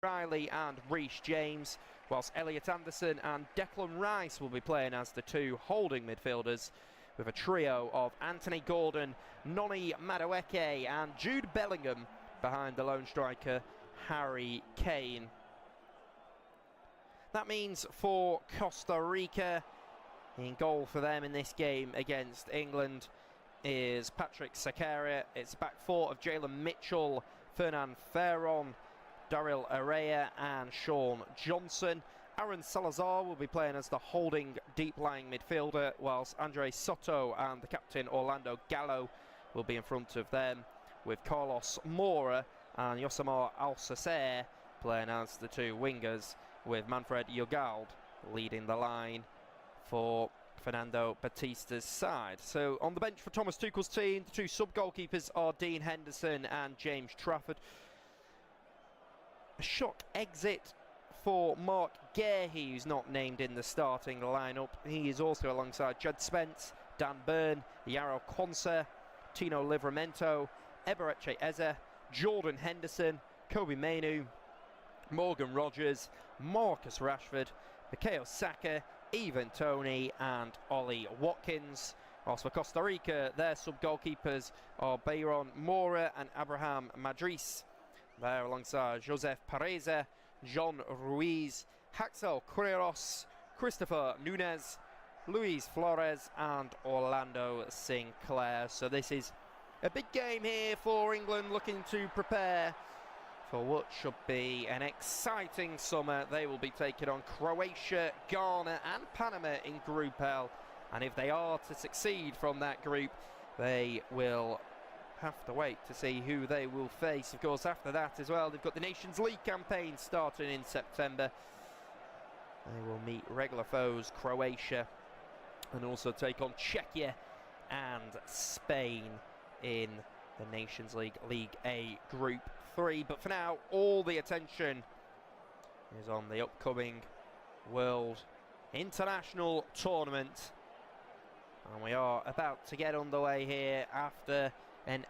Riley and Reece James, whilst Elliot Anderson and Declan Rice will be playing as the two holding midfielders, with a trio of Anthony Gordon, Noni Madueke and Jude Bellingham behind the lone striker Harry Kane. That means for Costa Rica, in goal for them in this game against England is Patrick Sakara. It's back four of Jalen Mitchell, Fernan Ferron, Daryl Araya and Sean Johnson. Aaron Salazar will be playing as the holding deep-lying midfielder, whilst Andre Soto and the captain Orlando Gallo will be in front of them, with Carlos Mora and Yosemar Alsacer playing as the two wingers, with Manfred Jogald leading the line for Fernando Batista's side. So on the bench for Thomas Tuchel's team, the two sub-goalkeepers are Dean Henderson and James Trafford. A shock exit for Mark Gahey, who's not named in the starting lineup. He is also alongside Judd Spence, Dan Byrne, Yaro Quansah, Tino Livramento, Eberechi Eze, Jordan Henderson, Kobe Mainu, Morgan Rogers, Marcus Rashford, Mikhail Saka, Ivan Toney and Ollie Watkins. Whilst for Costa Rica, their sub-goalkeepers are Bayron Mora and Abraham Madris. There alongside Joseph Pareza, John Ruiz, Haxel Quiros, Christopher Nunez, Luis Flores and Orlando Sinclair. So this is a big game here for England, looking to prepare for what should be an exciting summer. They will be taking on Croatia, Ghana and Panama in Group L. And if they are to succeed from that group, they will have to wait to see who they will face. Of course, after that as well, they've got the Nations League campaign starting in September. They will meet regular foes Croatia and also take on Czechia and Spain in the Nations League A Group 3. But for now, all the attention is on the upcoming World International Tournament. And we are about to get underway here after an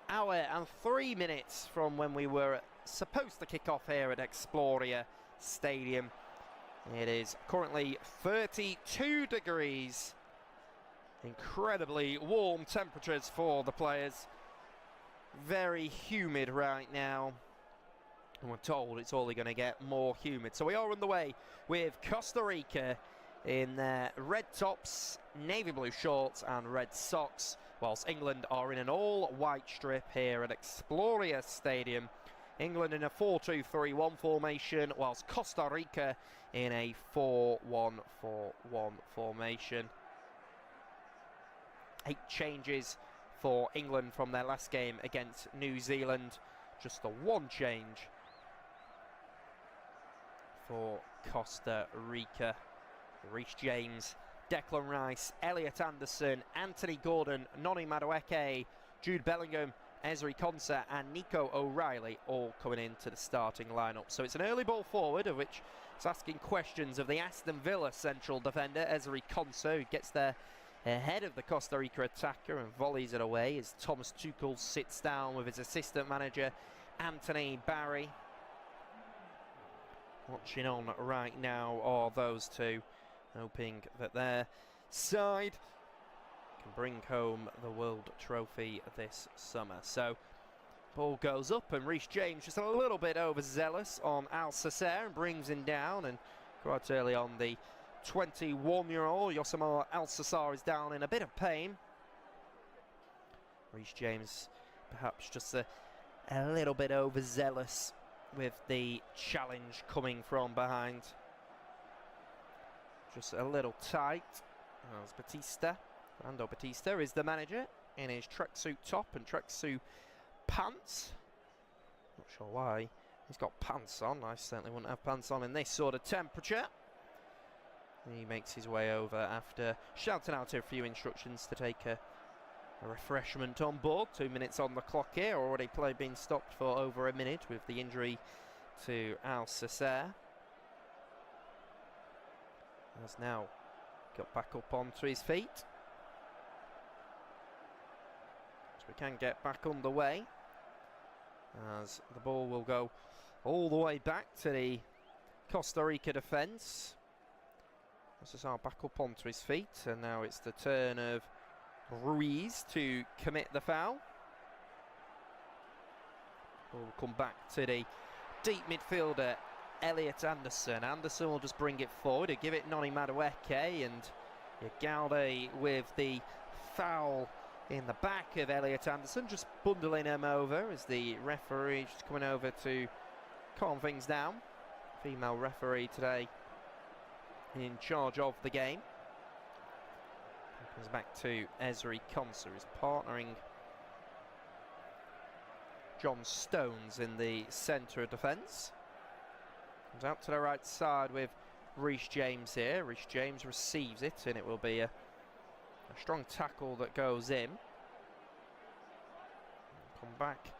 hour and 3 minutes from when we were supposed to kick off here at Exploria Stadium. It is currently 32 degrees. Incredibly warm temperatures for the players. Very humid right now. And we're told it's only going to get more humid. So we are on the way with Costa Rica in their red tops, navy blue shorts and red socks, whilst England are in an all-white strip here at Exploria Stadium. England in a 4-2-3-1 formation, whilst Costa Rica in a 4-1-4-1 formation. 8 changes for England from their last game against New Zealand. Just the 1 change for Costa Rica. Reece James, Declan Rice, Elliot Anderson, Anthony Gordon, Noni Madueke, Jude Bellingham, Ezri Konsa and Nico O'Reilly all coming into the starting lineup. So it's an early ball forward, of which it's asking questions of the Aston Villa central defender, Ezri Konsa, who gets there ahead of the Costa Rica attacker and volleys it away as Thomas Tuchel sits down with his assistant manager, Anthony Barry. Watching on right now are those two, hoping that their side can bring home the World Trophy this summer. So, ball goes up and Reece James just a little bit overzealous on Alsacer and brings him down, and quite early on the 21-year-old Yosemar Alsacer is down in a bit of pain. Reece James perhaps just a little bit overzealous with the challenge coming from behind. Just a little tight. As Batista, Fernando Batista is the manager in his tracksuit top and tracksuit pants. Not sure why he's got pants on. I certainly wouldn't have pants on in this sort of temperature. He makes his way over after shouting out a few instructions to take a refreshment on board. 2 minutes on the clock here. Already play being stopped for over a minute with the injury to Alsacer. Has now got back up onto his feet. So we can get back underway as the ball will go all the way back to the Costa Rica defence. Cesar back up onto his feet, and now it's the turn of Ruiz to commit the foul. We'll come back to the deep midfielder, Elliot Anderson. Anderson will just bring it forward. He'll give it Noni Madueke, and Galde with the foul in the back of Elliot Anderson, just bundling him over as the referee just coming over to calm things down. Female referee today in charge of the game. Comes back to Esri Conser, who's partnering John Stones in the centre of defence. Comes out to the right side with Reece James here. Reece James receives it, and it will be a strong tackle that goes in. Come back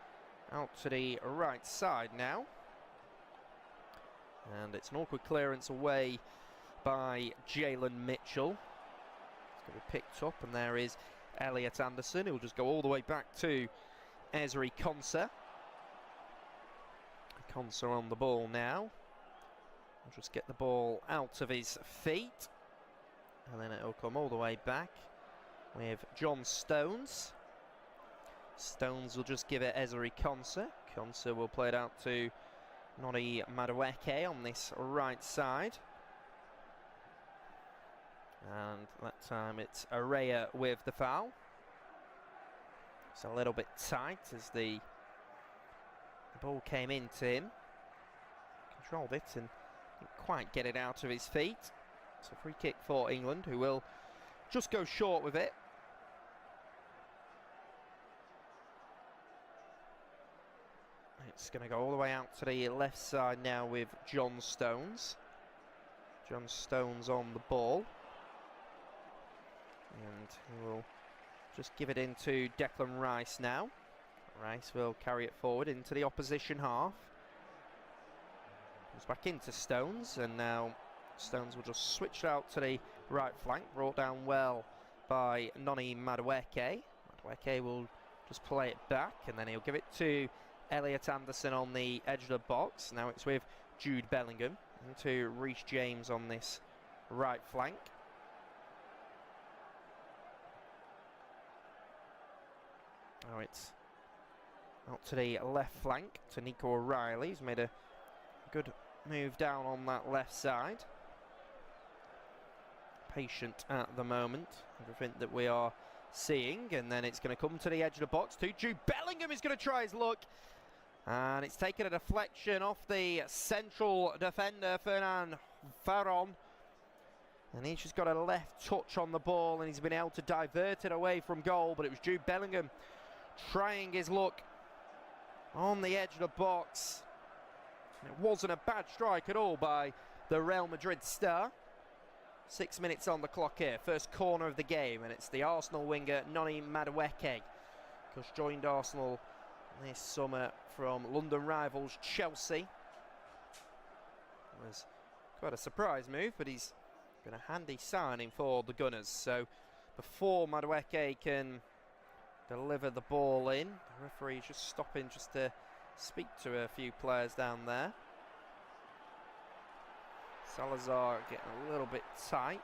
out to the right side now. And it's an awkward clearance away by Jalen Mitchell. It's going to be picked up, and there is Elliot Anderson. He'll just go all the way back to Esri Conser. Conser on the ball now. We'll just get the ball out of his feet, and then it'll come all the way back with John Stones. Stones will just give it Esri Conser. Conser will play it out to Noni Madueke on this right side. And that time it's Araya with the foul. It's a little bit tight as the ball came into him. Controlled it and didn't quite get it out of his feet. It's a free kick for England, who will just go short with it. It's going to go all the way out to the left side now with John Stones. John Stones on the ball. And he will just give it into Declan Rice now. Rice will carry it forward into the opposition half. Comes back into Stones, and now Stones will just switch out to the right flank, brought down well by Noni Madueke. Madueke will just play it back, and then he'll give it to Elliot Anderson on the edge of the box. Now it's with Jude Bellingham into Reece James on this right flank. Now it's out to the left flank to Nico O'Reilly. He's made a good move down on that left side. Patient at the moment, everything that we are seeing, and then it's going to come to the edge of the box to Jude Bellingham. Is going to try his luck, and it's taken a deflection off the central defender Fernand Faron, and he's just got a left touch on the ball, and he's been able to divert it away from goal. But it was Jude Bellingham trying his luck on the edge of the box. It wasn't a bad strike at all by the Real Madrid star. 6 minutes on the clock here, first corner of the game, and it's the Arsenal winger Noni Madueke, who's joined Arsenal this summer from London rivals Chelsea. It was quite a surprise move, but he's been a handy signing for the Gunners. So before Madueke can deliver the ball in, the referee's just stopping just to speak to a few players down there. Salazar getting a little bit tight,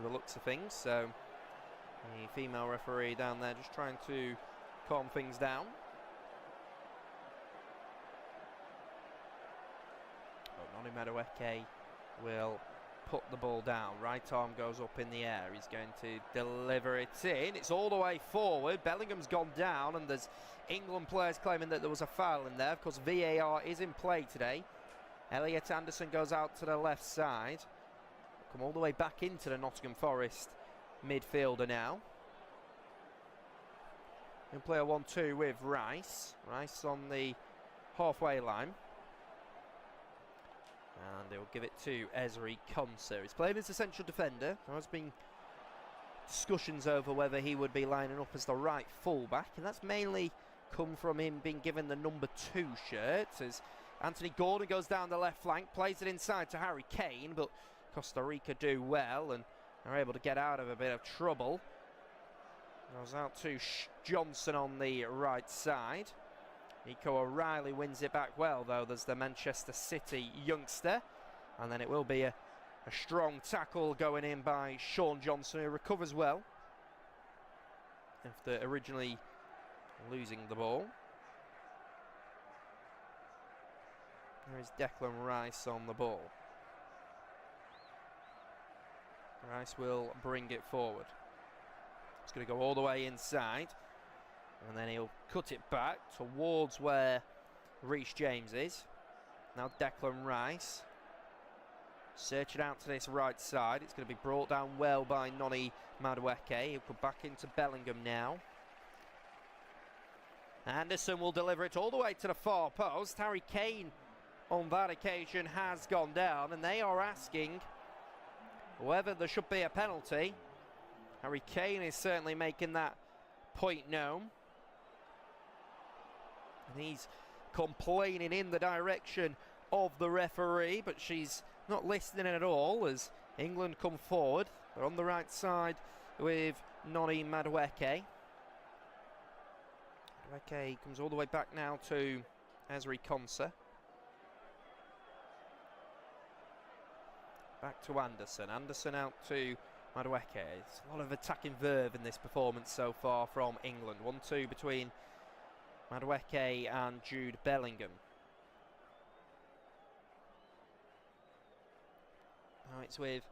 the looks of things, so the female referee down there just trying to calm things down. Noni Madueke will put the ball down. Right arm goes up in the air. He's going to deliver it in. It's all the way forward. Bellingham's gone down, and there's England players claiming that there was a foul in there. Of course, VAR is in play today. Elliot Anderson goes out to the left side. Come all the way back into the Nottingham Forest midfielder now. He'll play a 1-2 with Rice. Rice on the halfway line. And they'll give it to Esri Conser. He's playing as a central defender. There has been discussions over whether he would be lining up as the right fullback, and that's mainly come from him being given the number 2 shirt, as Anthony Gordon goes down the left flank, plays it inside to Harry Kane, but Costa Rica do well and are able to get out of a bit of trouble. Goes out to Johnson on the right side. Nico O'Reilly wins it back well, though. There's the Manchester City youngster. And then it will be a strong tackle going in by Sean Johnson, who recovers well after originally losing the ball. There is Declan Rice on the ball. Rice will bring it forward. It's going to go all the way inside. And then he'll cut it back towards where Reece James is. Now Declan Rice. Searching out to this right side. It's going to be brought down well by Noni Madueke. He'll come back into Bellingham now. Anderson will deliver it all the way to the far post. Harry Kane on that occasion has gone down, and they are asking whether there should be a penalty. Harry Kane is certainly making that point known. And he's complaining in the direction of the referee, but she's not listening at all as England come forward. They're on the right side with Noni Madueke. Madueke comes all the way back now to Ezri Konsa. Back to Anderson. Anderson out to Madueke. It's a lot of attacking verve in this performance so far from England. 1-2 between Madueke and Jude Bellingham. Now it's with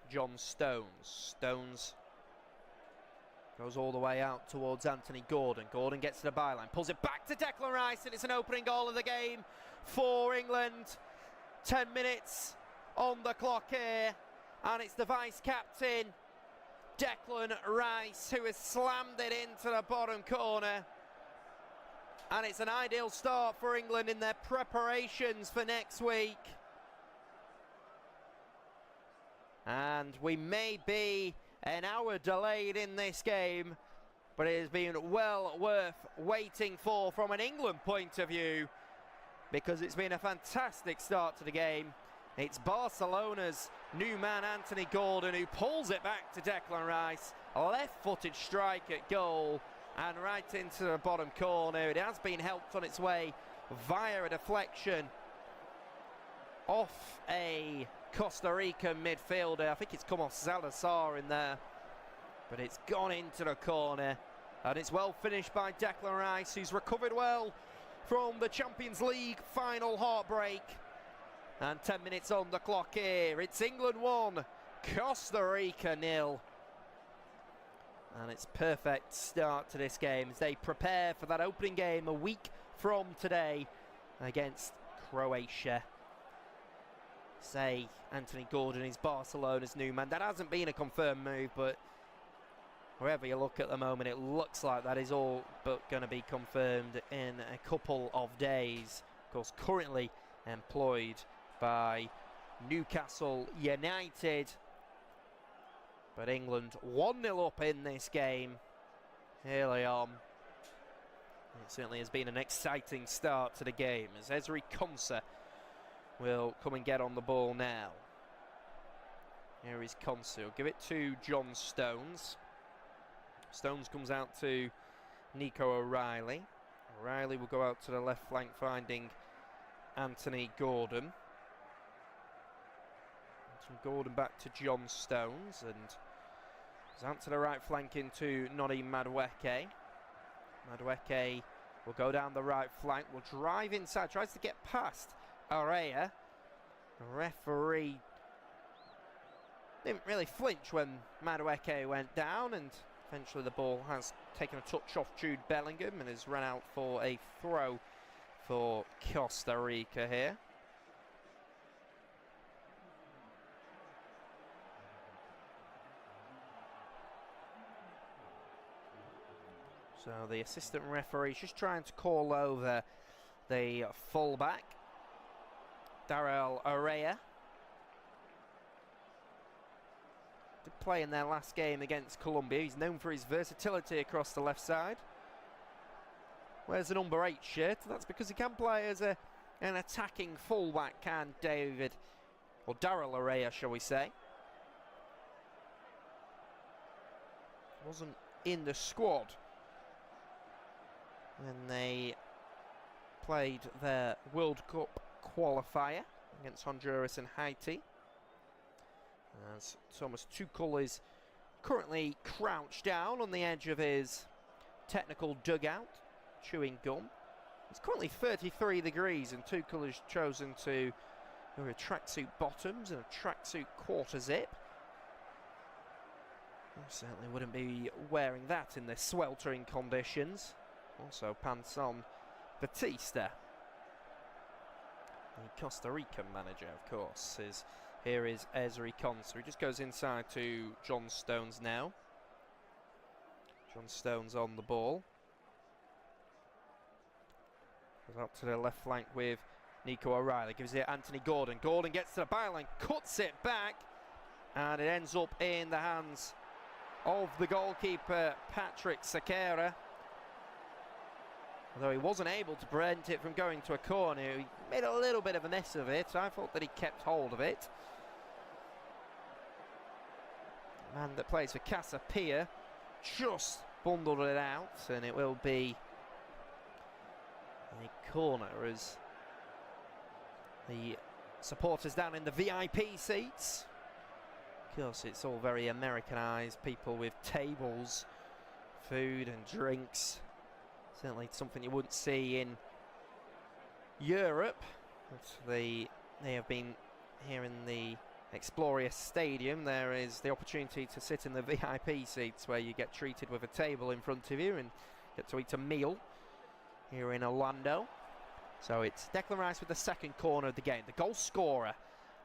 John Stones. Stones goes all the way out towards Anthony Gordon. Gordon gets to the byline, pulls it back to Declan Rice, and it's an opening goal of the game for England. 10 minutes on the clock here, and it's the vice-captain, Declan Rice, who has slammed it into the bottom corner. And it's an ideal start for England in their preparations for next week. And we may be an hour delayed in this game, but it has been well worth waiting for from an England point of view, because it's been a fantastic start to the game. It's Barcelona's new man Anthony Gordon who pulls it back to Declan Rice. A left-footed strike at goal and right into the bottom corner. It has been helped on its way via a deflection off a Costa Rica midfielder. I think it's come off Salazar in there, but it's gone into the corner, and it's well finished by Declan Rice, who's recovered well from the Champions League final heartbreak. And 10 minutes on the clock here. It's England 1, Costa Rica 0. And it's a perfect start to this game as they prepare for that opening game a week from today against Croatia. Say Anthony Gordon is Barcelona's new man. That hasn't been a confirmed move, but wherever you look at the moment, it looks like that is all but going to be confirmed in a couple of days. Of course, currently employed by Newcastle United. But England 1-0 up in this game early on. It certainly has been an exciting start to the game as Ezri Konsa will come and get on the ball now. Here is Konsa. He'll give it to John Stones. Stones comes out to Nico O'Reilly. O'Reilly will go out to the left flank finding Anthony Gordon. Gordon back to John Stones, and he's out to the right flank into Noni Madueke. Madueke will go down the right flank, will drive inside, tries to get past Area. The referee didn't really flinch when Madueke went down, and eventually the ball has taken a touch off Jude Bellingham and has run out for a throw for Costa Rica here. So the assistant referee is just trying to call over the fullback, Darrell Area. Did play in their last game against Colombia. He's known for his versatility across the left side. Wears a number 8 shirt. That's because he can play as an attacking fullback, can David, or Darrell Area, shall we say. Wasn't in the squad when they played their World Cup qualifier against Honduras and Haiti. As Thomas Tuchel is currently crouched down on the edge of his technical dugout, chewing gum. It's currently 33 degrees and Tuchel has chosen to wear tracksuit bottoms and a tracksuit quarter zip. I certainly wouldn't be wearing that in the sweltering conditions. Also pants on Batista. The Costa Rican manager, of course, here is Ezri Konsa. He just goes inside to John Stones now. John Stones on the ball. Goes out to the left flank with Nico O'Reilly. Gives it Anthony Gordon. Gordon gets to the byline, cuts it back, and it ends up in the hands of the goalkeeper, Patrick Sakara. Although he wasn't able to prevent it from going to a corner, he made a little bit of a mess of it. I thought that he kept hold of it. The man that plays for Casa Pia just bundled it out, and it will be a corner as the supporters down in the VIP seats. Of course, it's all very Americanized, people with tables, food and drinks. Certainly something you wouldn't see in Europe. But they have been here in the Exploria Stadium. There is the opportunity to sit in the VIP seats where you get treated with a table in front of you and get to eat a meal here in Orlando. So it's Declan Rice with the second corner of the game, the goal scorer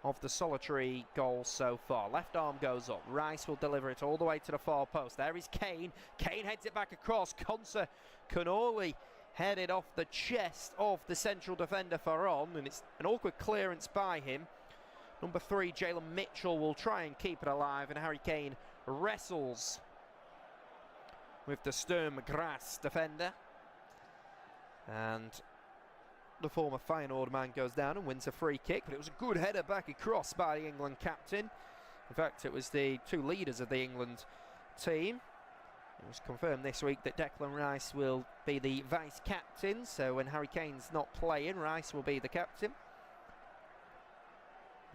of the solitary goal so far. Left arm goes up. Rice will deliver it all the way to the far post. There is Kane. Kane heads it back across. Konsa can only head it off the chest of the central defender Ferron, and it's an awkward clearance by him. Number 3, Jalen Mitchell, will try and keep it alive, and Harry Kane wrestles with the Sturm Graz defender. And the former Feyenoord man goes down and wins a free kick, but it was a good header back across by the England captain. In fact, it was the two leaders of the England team. It was confirmed this week that Declan Rice will be the vice captain, so when Harry Kane's not playing, Rice will be the captain.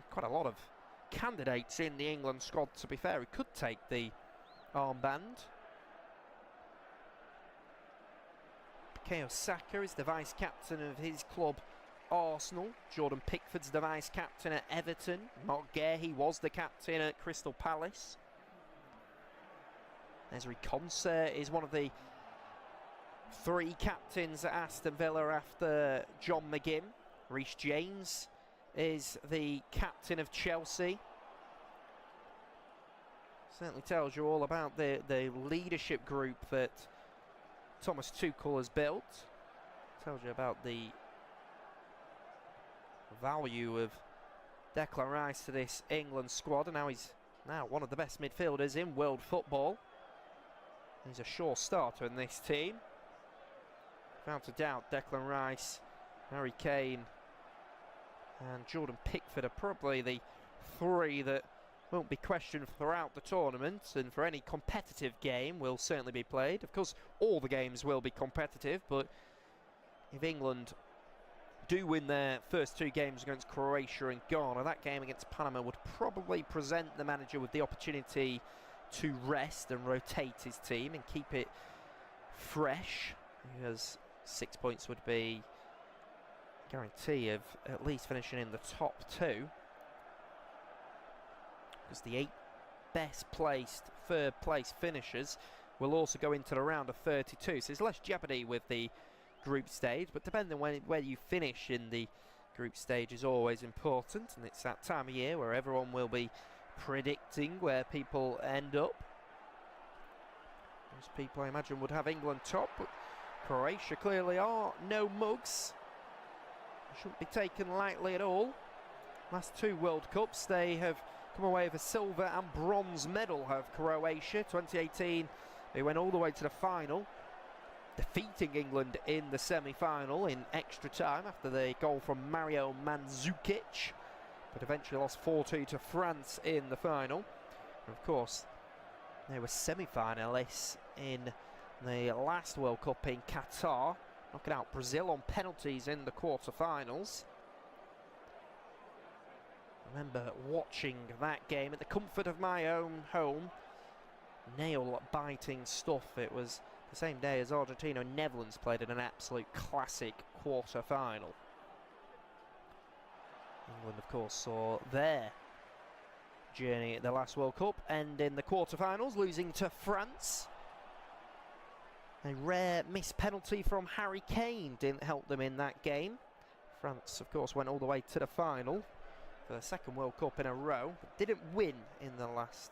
Quite a lot of candidates in the England squad, to be fair, who could take the armband. Bukayo Saka is the vice captain of his club Arsenal. Jordan Pickford's the vice captain at Everton. Mark Gahey was the captain at Crystal Palace. Ezri Konsa is one of the 3 captains at Aston Villa after John McGinn. Reece James is the captain of Chelsea. Certainly tells you all about the leadership group that Thomas Tuchel has built. Tells you about the value of Declan Rice to this England squad, and now he's one of the best midfielders in world football. He's a sure starter in this team. Without a doubt, Declan Rice, Harry Kane and Jordan Pickford are probably the 3 that won't be questioned throughout the tournament, and for any competitive game will certainly be played. Of course, all the games will be competitive, but if England do win their first 2 games against Croatia and Ghana, that game against Panama would probably present the manager with the opportunity to rest and rotate his team and keep it fresh, because 6 points would be guarantee of at least finishing in the top 2. Because the 8 best placed third place finishers will also go into the round of 32, so there's less jeopardy with the group stage, but depending on where you finish in the group stage is always important, and it's that time of year where everyone will be predicting where people end up. Most people, I imagine, would have England top, but Croatia clearly are no mugs. They shouldn't be taken lightly at all. Last 2 World Cups, they have come away with a silver and bronze medal, have Croatia. 2018, they went all the way to the final, defeating England in the semi-final in extra time after the goal from Mario Mandzukic, but eventually lost 4-2 to France in the final. And of course, they were semi-finalists in the last World Cup in Qatar knocking out Brazil on penalties in the quarter-finals. I remember watching that game at the comfort of my own home. Nail-biting stuff. It was the same day as Argentina and Netherlands played in an absolute classic quarter-final. England, of course, saw their journey at the last World Cup end in the quarter-finals, losing to France. A rare missed penalty from Harry Kane didn't help them in that game. France, of course, went all the way to the final for the second World Cup in a row, but didn't win in the last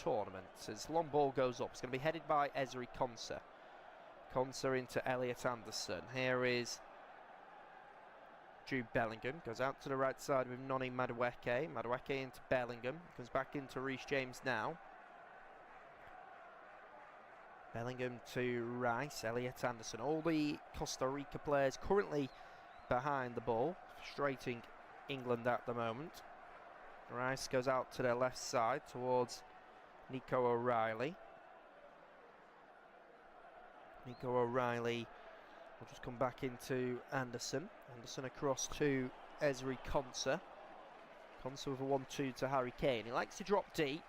tournament. As long ball goes up, it's going to be headed by Costa. Costa into Elliot Anderson. Here is Jude Bellingham, goes out to the right side with Noni Madueke. Madueke into Bellingham, comes back into Reece James now. Bellingham to Rice, Elliot Anderson. All the Costa Rica players currently behind the ball, frustrating England at the moment. Rice goes out to their left side towards Nico O'Reilly. Nico O'Reilly will just come back into Anderson. Anderson across to Ezri Konsa. Konsa with a 1-2 to Harry Kane. He likes to drop deep.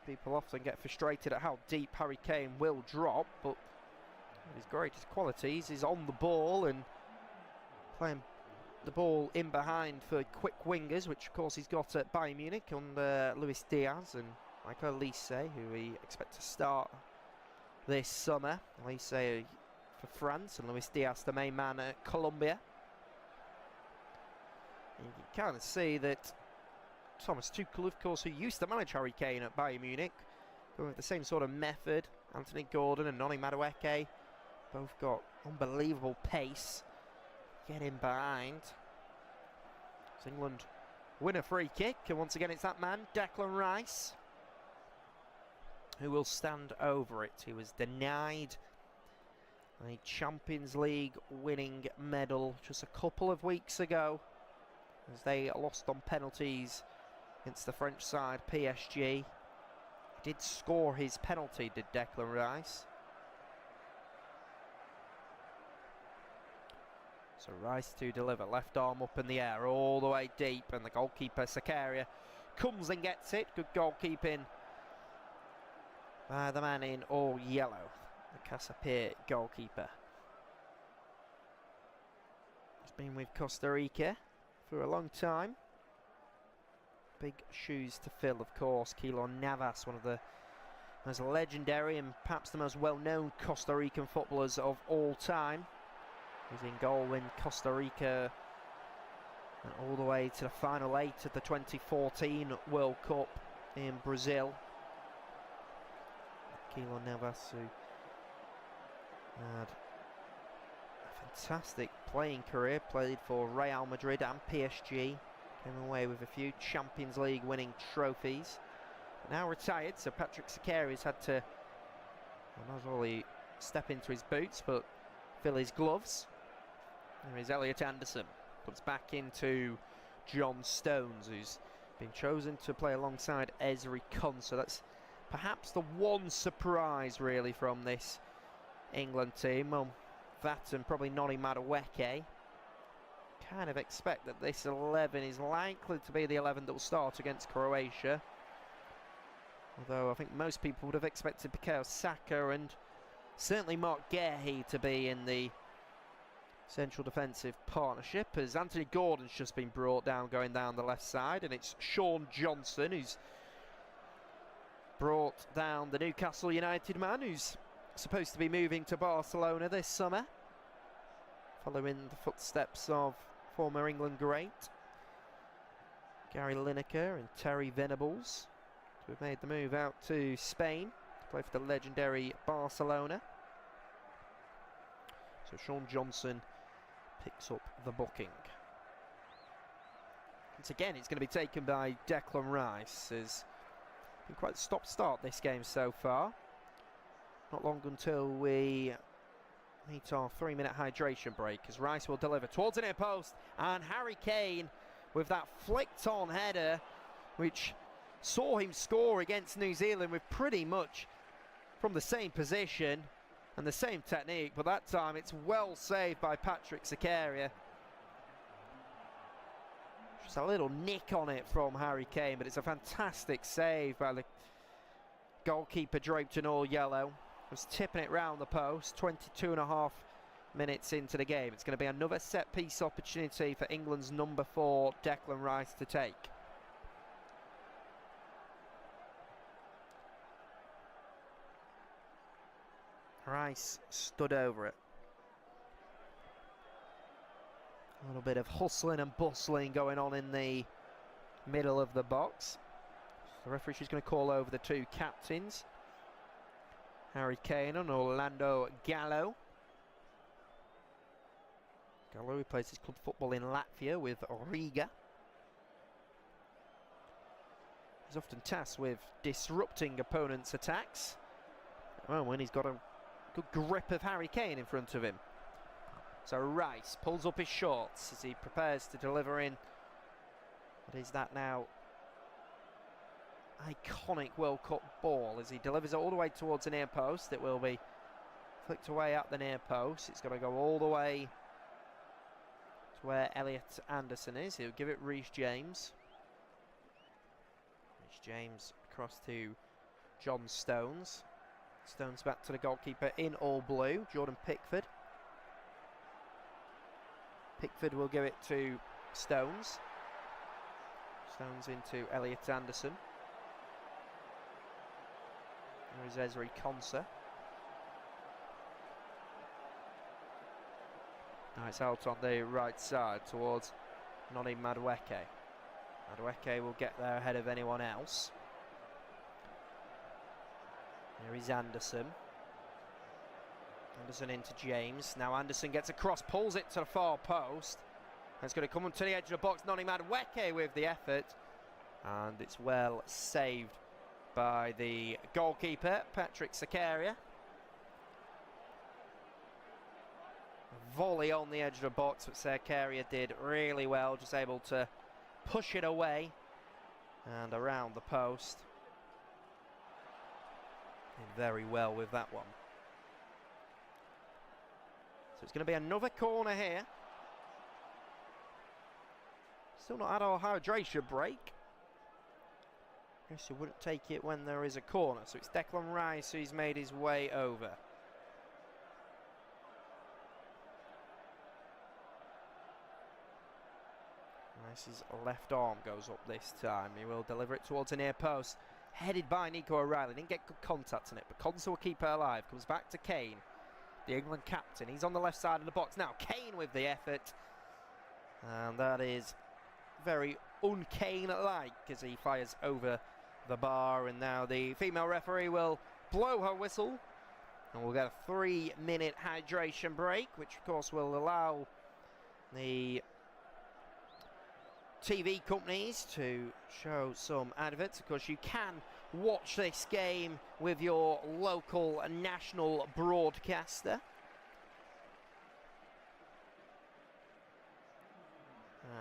People often get frustrated at how deep Harry Kane will drop, but his greatest qualities is on the ball and playing the ball in behind for quick wingers, which of course he's got at Bayern Munich under Luis Diaz and Michael Olise, who we expect to start this summer. Olise for France and Luis Diaz, the main man at Colombia. And you can kind of see that Thomas Tuchel, of course, who used to manage Harry Kane at Bayern Munich, going with the same sort of method. Anthony Gordon and Noni Madueke both got unbelievable pace. Get in behind. As England win a free kick, and once again it's that man, Declan Rice, who will stand over it. He was denied a Champions League winning medal just a couple of weeks ago as they lost on penalties against the French side, PSG. He did score his penalty, did Declan Rice. So Rice to deliver, left arm up in the air, all the way deep, and the goalkeeper, Zakaria, comes and gets it. Good goalkeeping by the man in all yellow, the Casapir goalkeeper. He's been with Costa Rica for a long time. Big shoes to fill, of course. Keylor Navas, one of the most legendary and perhaps the most well-known Costa Rican footballers of all time. He's in goal when Costa Rica went all the way to the final 8 of the 2014 World Cup in Brazil. Keylor Navas, who had a fantastic playing career, played for Real Madrid and PSG, came away with a few Champions League winning trophies. Now retired, so Patrick Sakaria's had to, well, not only step into his boots, but fill his gloves. There is Elliot Anderson, comes back into John Stones, who's been chosen to play alongside Ezri Konsa. That's perhaps the one surprise really from this England team. Well, that and probably Noni Madueke. Kind of expect that this 11 is likely to be the 11 that will start against Croatia. Although I think most people would have expected Bukayo Saka and certainly Mark Guehi to be in the central defensive partnership, as Anthony Gordon's just been brought down going down the left side, and it's Sean Johnson who's brought down the Newcastle United man, who's supposed to be moving to Barcelona this summer, following the footsteps of former England great Gary Lineker and Terry Venables, who have made the move out to Spain to play for the legendary Barcelona. So Sean Johnson picks up the booking. Once again, it's going to be taken by Declan Rice. It's been quite a stop-start this game so far. Not long until we meet our 3-minute hydration break, as Rice will deliver towards the near post, and Harry Kane with that flicked-on header, which saw him score against New Zealand with pretty much from the same position. And the same technique, but that time it's well saved by Patrick Zakaria. Just a little nick on it from Harry Kane, but it's a fantastic save by the goalkeeper draped in all yellow. Was tipping it round the post. 22.5 minutes into the game. It's going to be another set-piece opportunity for England's number 4, Declan Rice, to take. Rice stood over it. A little bit of hustling and bustling going on in the middle of the box. The referee is going to call over the two captains, Harry Kane and Orlando Gallo. Gallo, who plays his club football in Latvia with Riga. He's often tasked with disrupting opponents' attacks. Well, when he's got a good grip of Harry Kane in front of him. So Rice pulls up his shorts as he prepares to deliver in. What is that now? Iconic World Cup ball as he delivers it all the way towards the near post. It will be flicked away at the near post. It's going to go all the way to where Elliot Anderson is. He'll give it Reece James. Reece James across to John Stones. Stones back to the goalkeeper in all blue, Jordan Pickford. Pickford will give it to Stones. Stones into Elliot Anderson. There is Ezri Konsa. Now it's out on the right side towards Noni Madueke. Madueke will get there ahead of anyone else. Here is Anderson. Anderson into James. Now Anderson gets across, pulls it to the far post. It's going to come to the edge of the box. Noni Madueke with the effort. And it's well saved by the goalkeeper, Patrick Zakaria. Volley on the edge of the box, but Zakaria did really well, just able to push it away and around the post. Did very well with that one. So it's going to be another corner here. Still not had our hydration break. Guess you wouldn't take it when there is a corner. So it's Declan Rice who's made his way over. Rice's left arm goes up this time. He will deliver it towards the near post. Headed by Nico O'Reilly. Didn't get good contact on it, but Costa will keep it alive. Comes back to Kane, the England captain. He's on the left side of the box now. Kane with the effort. And that is very un-Kane-like as he fires over the bar. And now the female referee will blow her whistle. And we'll get a 3-minute hydration break, which of course will allow the TV companies to show some adverts. Of course, you can watch this game with your local national broadcaster.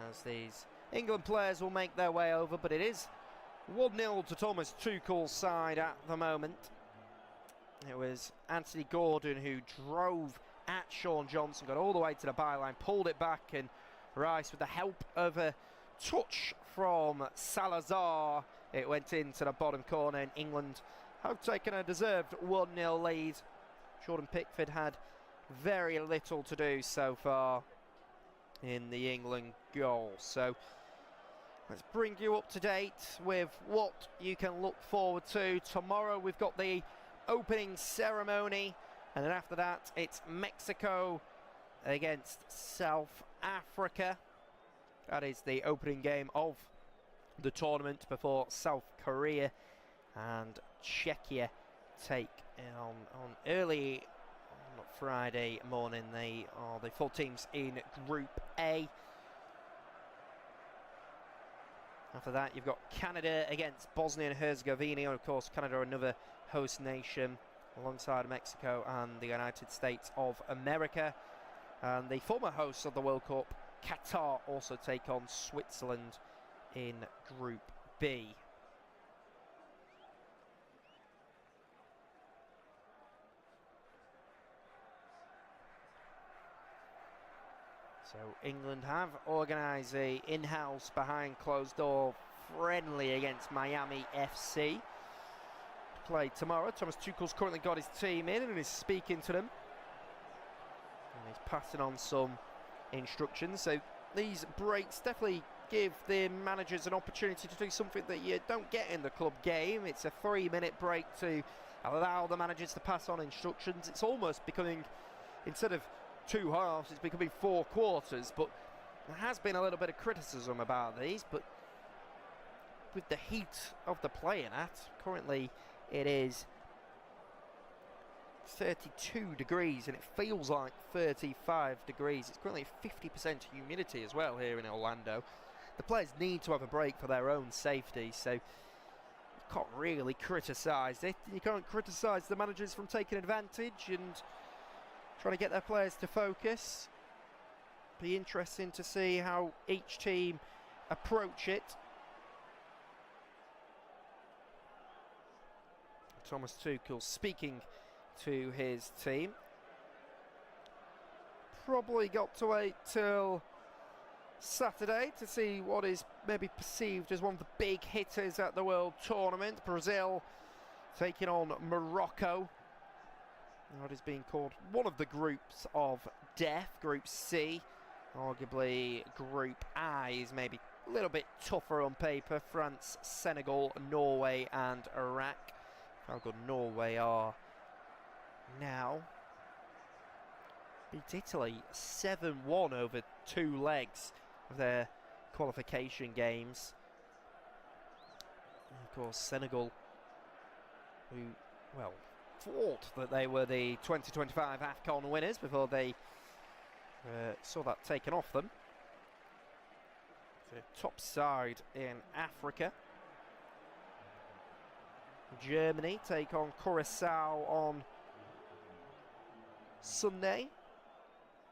As these England players will make their way over, but it is 1-0 to Thomas Tuchel's side at the moment. It was Anthony Gordon who drove at Sean Johnson, got all the way to the byline, pulled it back, and Rice, with the help of a touch from Salazar, it went into the bottom corner, and England have taken a deserved 1-0 lead. Jordan Pickford had very little to do so far in the England goal. So let's bring you up to date with what you can look forward to. Tomorrow we've got the opening ceremony, and then after that it's Mexico against South Africa. That is the opening game of the tournament before South Korea and Czechia take on early on Friday morning. They are the 4 teams in Group A. After that, you've got Canada against Bosnia and Herzegovina. And of course, Canada, another host nation, alongside Mexico and the United States of America. And the former hosts of the World Cup, Qatar, also take on Switzerland in Group B. So England have organised a in-house behind closed door friendly against Miami FC. Play tomorrow. Thomas Tuchel's currently got his team in and is speaking to them. And he's passing on some instructions. So these breaks definitely give the managers an opportunity to do something that you don't get in the club game. It's a 3-minute break to allow the managers to pass on instructions. It's almost becoming, instead of 2 halves, it's becoming 4 quarters. But there has been a little bit of criticism about these. But with the heat of the playing at, currently it is 32 degrees and it feels like 35 degrees. It's currently 50% humidity as well here in Orlando. The players need to have a break for their own safety, so you can't really criticise it. You can't criticise the managers from taking advantage and trying to get their players to focus. Be interesting to see how each team approach it. Thomas Tuchel speaking to his team. Probably got to wait till Saturday to see what is maybe perceived as one of the big hitters at the World Tournament. Brazil taking on Morocco. What is being called one of the groups of death, Group C. Arguably Group I is maybe a little bit tougher on paper. France, Senegal, Norway and Iraq. How good Norway are now. Beat Italy 7-1 over 2 legs of their qualification games. And of course Senegal, who, well, thought that they were the 2025 AFCON winners before they saw that taken off them. The top side in Africa. Germany take on Curacao on Sunday,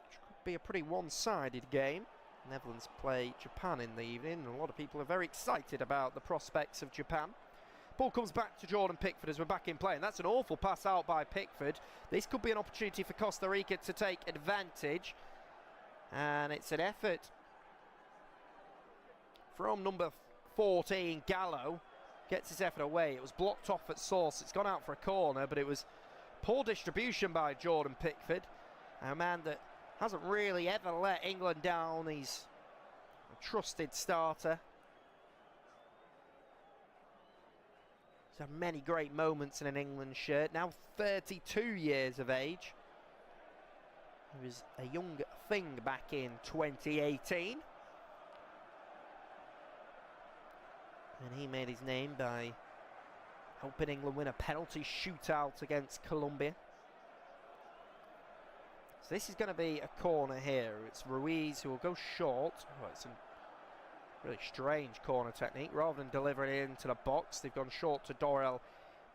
which could be a pretty one-sided game. Netherlands play Japan in the evening, and a lot of people are very excited about the prospects of Japan. Ball comes back to Jordan Pickford as we're back in play, and that's an awful pass out by Pickford. This could be an opportunity for Costa Rica to take advantage, and it's an effort from number 14, Gallo. Gets his effort away. It was blocked off at source. It's gone out for a corner, but it was poor distribution by Jordan Pickford, a man that hasn't really ever let England down. He's a trusted starter. He's had many great moments in an England shirt. Now 32 years of age. He was a young thing back in 2018. And he made his name by helping England win a penalty shootout against Colombia. So this is going to be a corner here. It's Ruiz who will go short. Oh, it's some really strange corner technique. Rather than delivering it into the box, they've gone short to Dorel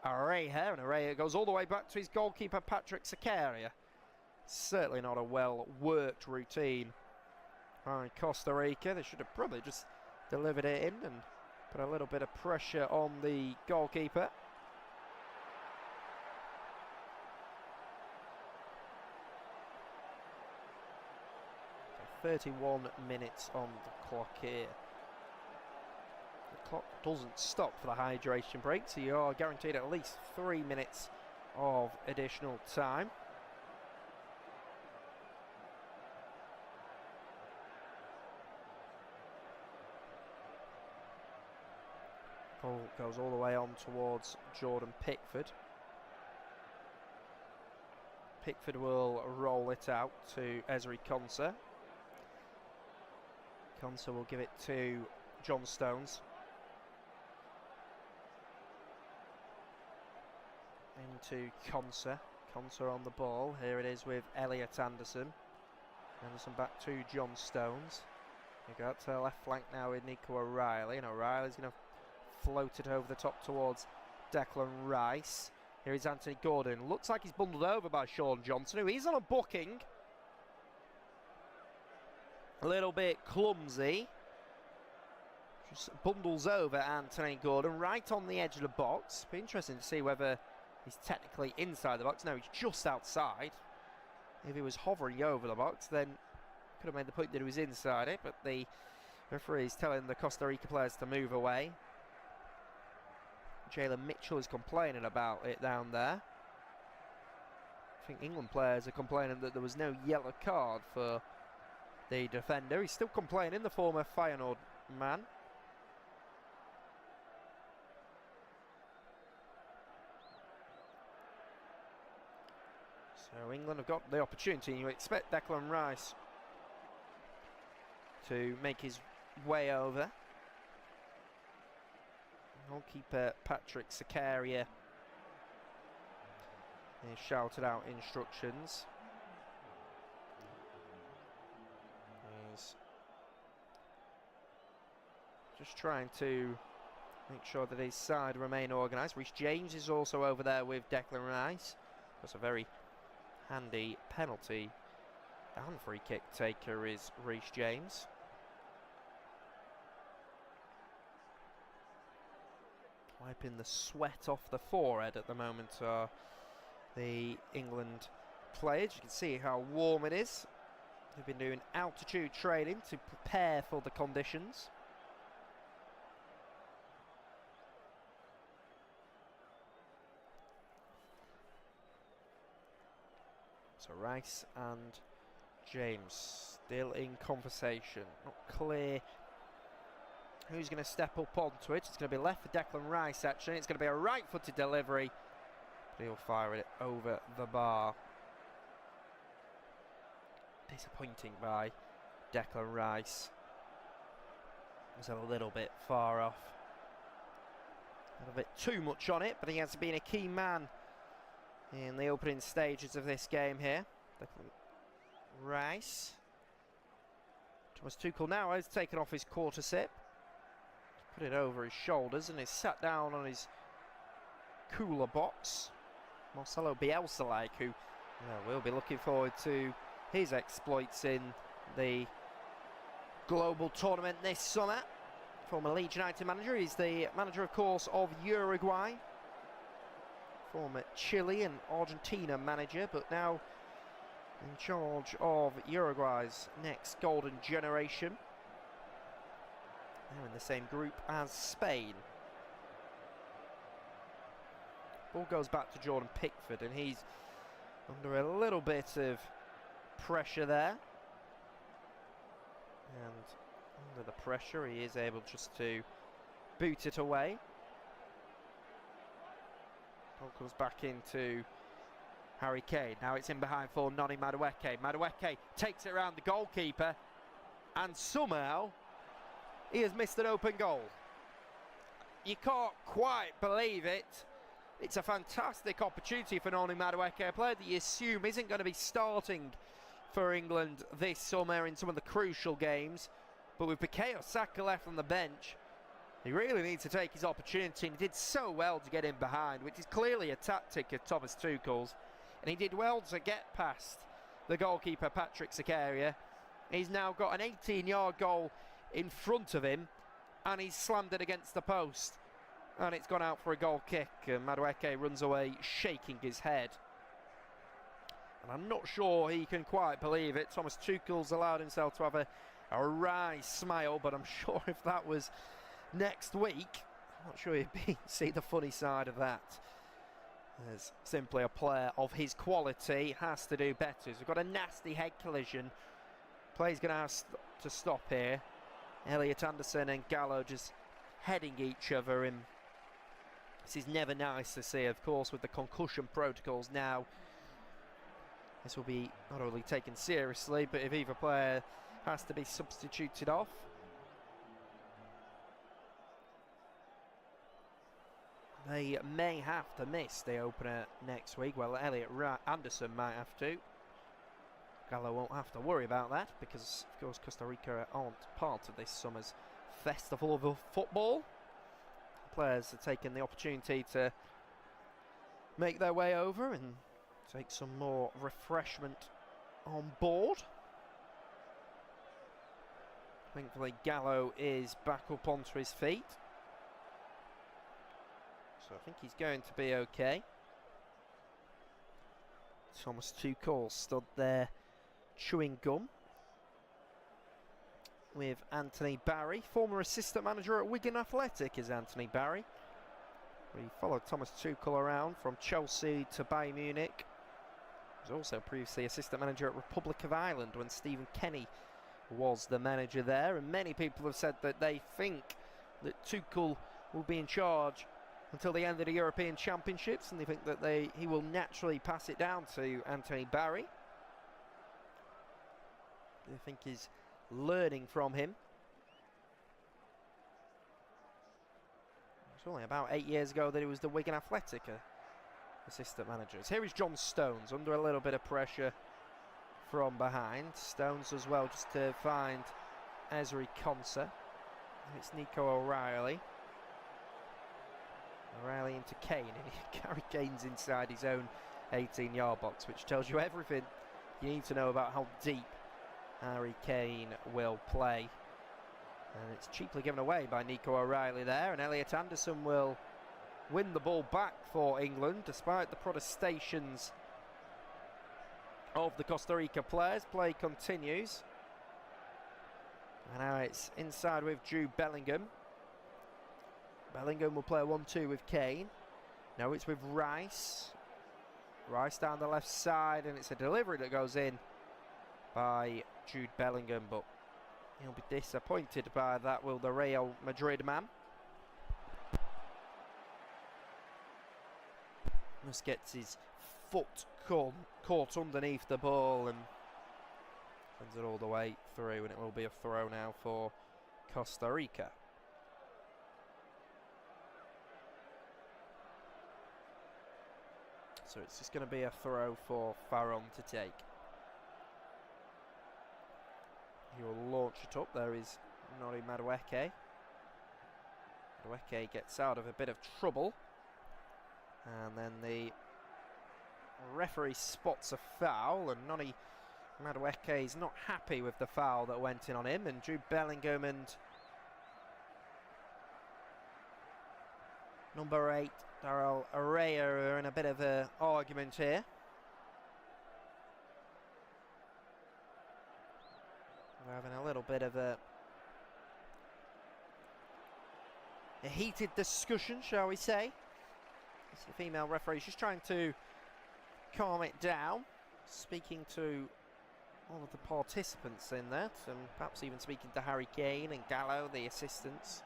Areja. And Areja goes all the way back to his goalkeeper, Patrick Sakaria. Certainly not a well-worked routine by Costa Rica. They should have probably just delivered it in and put a little bit of pressure on the goalkeeper. So 31 minutes on the clock here. The clock doesn't stop for the hydration break, so you are guaranteed at least 3 minutes of additional time. Ball goes all the way on towards Jordan Pickford. Pickford will roll it out to Ezri Konsa. Konsa will give it to John Stones. Into Konsa. Konsa on the ball. Here it is with Elliot Anderson. Anderson back to John Stones. We go out to the left flank now with Nico O'Reilly. And O'Reilly's going to float it over the top towards Declan Rice. Here is Anthony Gordon. Looks like he's bundled over by Sean Johnson, who is on a booking. A little bit clumsy. Just bundles over Anthony Gordon right on the edge of the box. Be interesting to see whether he's technically inside the box. No, he's just outside. If he was hovering over the box, then Could have made the point that he was inside it, but the referee is telling the Costa Rica players to move away. Jalen Mitchell is complaining about it down there. I think England players are complaining that there was no yellow card for the defender. He's still complaining, the former Feyenoord man. So England have got the opportunity, and you expect Declan Rice to make his way over. Goalkeeper Patrick Sakaria has shouted out instructions. He's just trying to make sure that his side remain organised. Reece James is also over there with Declan Rice. That's a very handy penalty and free kick taker is Reece James. Wiping the sweat off the forehead at the moment are the England players. You can see how warm it is. They've been doing altitude training to prepare for the conditions. So Rice and James still in conversation. Not clear who's going to step up onto it. It's going to be left for Declan Rice, actually. It's going to be a right-footed delivery, but he'll fire it over the bar. Disappointing by Declan Rice. Was a little bit far off. A little bit too much on it, but he has been a key man in the opening stages of this game here. Declan Rice. Thomas Tuchel now has taken off his quarter zip. Put it over his shoulders and is sat down on his cooler box. Marcelo Bielsa, who will be looking forward to his exploits in the global tournament this summer. Former Leeds United manager. He's the manager, of course, of Uruguay. Former Chile and Argentina manager, but now in charge of Uruguay's next golden generation. They're in the same group as Spain. Ball goes back to Jordan Pickford, and he's under a little bit of pressure there. And under the pressure, he is able just to boot it away. Ball comes back into Harry Kane. Now it's in behind for Noni Madueke. Madueke takes it around the goalkeeper, and somehow he has missed an open goal. You can't quite believe it. It's a fantastic opportunity for Noni Madueke, a player that you assume isn't going to be starting for England this summer in some of the crucial games. But with Bukayo Saka left on the bench, he really needs to take his opportunity, and he did so well to get in behind, which is clearly a tactic of Thomas Tuchel's. And he did well to get past the goalkeeper, Patrick Sakaria. He's now got an 18-yard goal in front of him, and he's slammed it against the post, and it's gone out for a goal kick, and Madueke runs away shaking his head. And I'm not sure he can quite believe it. Thomas Tuchel's allowed himself to have a wry smile, but I'm sure if that was next week, I'm not sure he'd see the funny side of that. As simply a player of his quality has to do better. So we've got a nasty head collision. Play's going to have to stop here. Elliot Anderson and Gallo just heading each other, and this is never nice to see, of course, with the concussion protocols now. This will be not only taken seriously, but if either player has to be substituted off. They may have to miss the opener next week. Well, Elliot Anderson might have to. Gallo won't have to worry about that because, of course, Costa Rica aren't part of this summer's festival of football. Players are taking the opportunity to make their way over and take some more refreshment on board. Thankfully, Gallo is back up onto his feet. So I think he's going to be okay. Thomas Tuchel stood there chewing gum. with Anthony Barry. Former assistant manager at Wigan Athletic is Anthony Barry. He followed Thomas Tuchel around from Chelsea to Bayern Munich. He was also previously assistant manager at Republic of Ireland when Stephen Kenny was the manager there. And many people have said that they think that Tuchel will be in charge until the end of the European Championships, and they think that he will naturally pass it down to Anthony Barry. They think he's learning from him. It's only about 8 years ago that he was the Wigan Athletic assistant manager. Here is John Stones under a little bit of pressure from behind. Stones as well, just to find Ezri Konsa. It's Nico O'Reilly. O'Reilly into Kane, and Harry Kane's inside his own 18-yard box, which tells you everything you need to know about how deep Harry Kane will play. And it's cheaply given away by Nico O'Reilly there, and Elliot Anderson will win the ball back for England despite the protestations of the Costa Rica players. Play continues, and now it's inside with Jude Bellingham. Bellingham will play a 1-2 with Kane. Now it's with Rice. Rice down the left side, and it's a delivery that goes in by Jude Bellingham, but he'll be disappointed by that, will the Real Madrid man. Just gets his foot caught underneath the ball and sends it all the way through, and it will be a throw now for Costa Rica. So it's just going to be a throw for Farron to take. He will launch it up. There is Nori Madueke. Madueke gets out of a bit of trouble. And then the referee spots a foul, and Noni Madueke is not happy with the foul that went in on him, and Jude Bellingham and number 8, Daryl Araya, are in a bit of an argument here. We're having a little bit of a heated discussion, shall we say. It's a female referee. She's trying to calm it down, speaking to all of the participants in that, and perhaps even speaking to Harry Kane and Gallo, the assistants.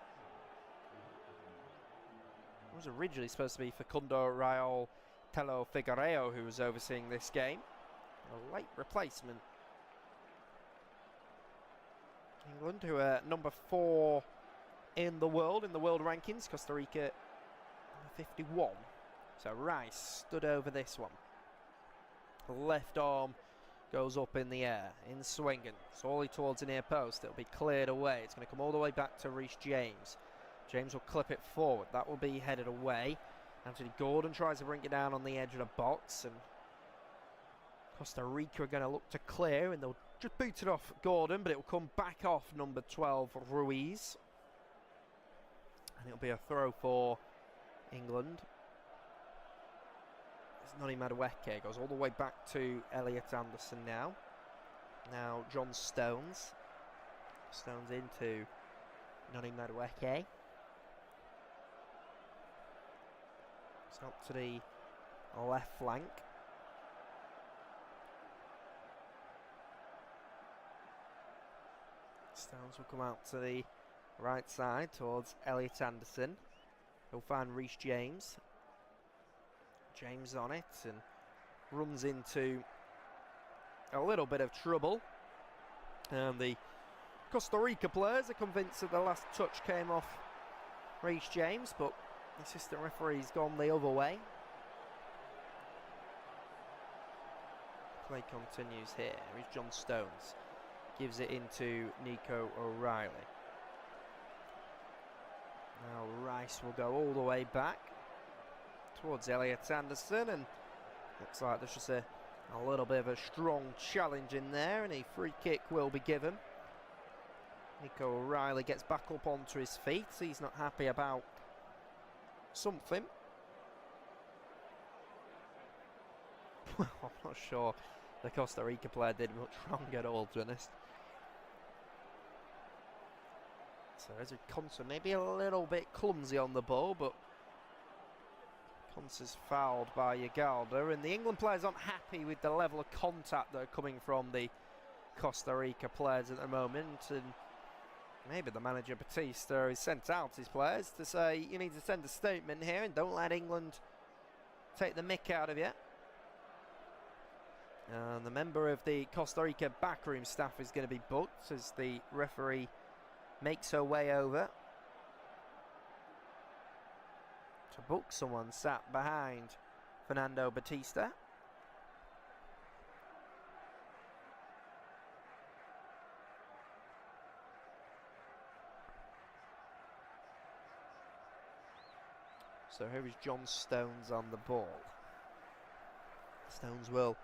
It was originally supposed to be Facundo Raul Telo Figueiredo who was overseeing this game. A late replacement. England, who are number 4 in the world rankings. Costa Rica, 51. So Rice stood over this one. Left arm goes up in the air, in swinging. It's all towards the near post. It'll be cleared away. It's going to come all the way back to Reece James. James will clip it forward. That will be headed away. Anthony Gordon tries to bring it down on the edge of the box, and Costa Rica are going to look to clear, and they'll just boot it off Gordon, but it will come back off number 12, Ruiz. And it'll be a throw for England. It's Noni Madueke, goes all the way back to Elliot Anderson now. Now John Stones. Stones into Noni Madueke. It's up to the left flank. Stones will come out to the right side towards Elliot Anderson. He'll find Reece James. James on it and runs into a little bit of trouble. And the Costa Rica players are convinced that the last touch came off Reece James, but the assistant referee's gone the other way. Play continues here. Here's John Stones. Gives it into Nico O'Reilly. Now Rice will go all the way back towards Elliot Anderson, and looks like there's just a little bit of a strong challenge in there, and a free kick will be given. Nico O'Reilly gets back up onto his feet. He's not happy about something. Well, I'm not sure the Costa Rica player did much wrong at all, to be honest. So Ezra Costa maybe a little bit clumsy on the ball, but Consa's fouled by Yagalda, and the England players aren't happy with the level of contact that are coming from the Costa Rica players at the moment, and maybe the manager Batista has sent out his players to say you need to send a statement here and don't let England take the mick out of you. And the member of the Costa Rica backroom staff is going to be booked as the referee makes her way over to book someone sat behind Fernando Batista. So here is John Stones on the ball. Stones will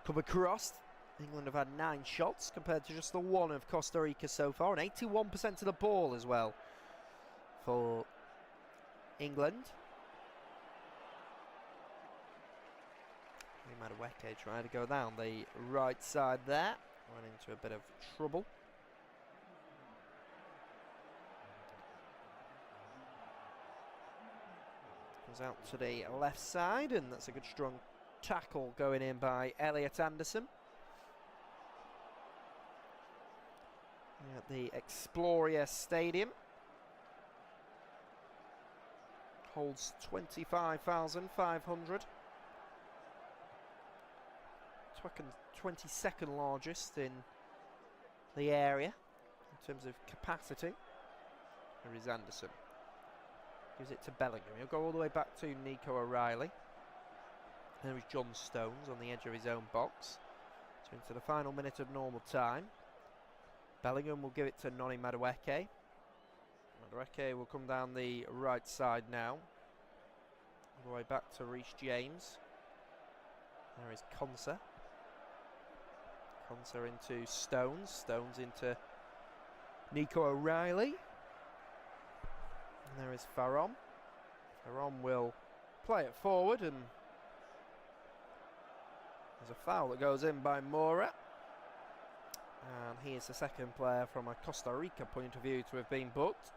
come across. England have had 9 shots compared to just the 1 of Costa Rica so far, and 81% of the ball as well for England. Madueke trying to go down the right side there, run into a bit of trouble. Goes out to the left side, and that's a good strong tackle going in by Elliot Anderson. At the Exploria Stadium. Holds 25,500. 22nd largest in the area in terms of capacity. There is Anderson. Gives it to Bellingham. He'll go all the way back to Nico O'Reilly. There is John Stones on the edge of his own box. So into the final minute of normal time. Bellingham will give it to Noni Madueke. Madueke will come down the right side now. All the way back to Reece James. There is Consa. Consa into Stones. Stones into Nico O'Reilly. And there is Farron. Farron will play it forward, and there's a foul that goes in by Mora. And he is the second player from a Costa Rica point of view to have been booked.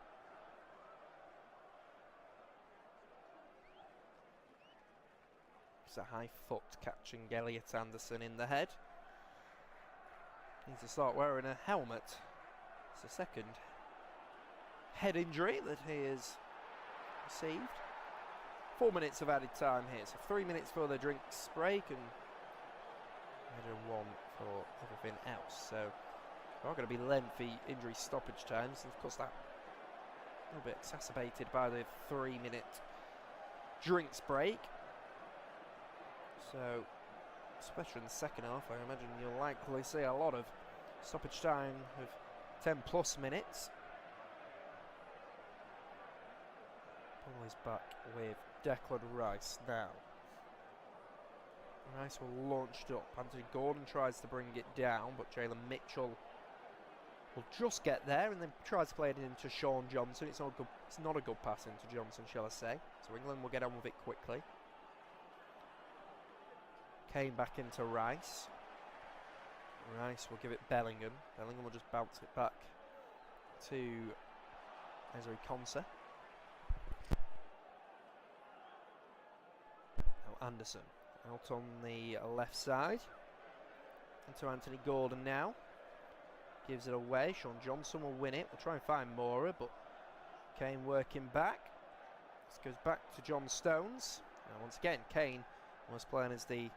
It's a high foot catching Elliot Anderson in the head. Needs to start wearing a helmet. It's the second head injury that he has received. 4 minutes of added time here, so 3 minutes for the drinks break and 1 for everything else. So there are going to be lengthy injury stoppage times, and of course that a little bit exacerbated by the 3-minute drinks break. So especially in the second half, I imagine you'll likely see a lot of stoppage time of 10 plus minutes. Ball is back with Declan Rice now. Rice will launched up. Anthony Gordon tries to bring it down, but Jalen Mitchell will just get there and then tries to play it into Sean Johnson. It's not a good pass into Johnson, shall I say. So England will get on with it quickly. Kane back into Rice. Rice will give it Bellingham. Bellingham will just bounce it back to Ezri Konsa. Now Anderson out on the left side. Into Anthony Gordon now. Gives it away. Sean Johnson will win it. We'll try and find Mora, but Kane working back. This goes back to John Stones. And once again, Kane was playing as the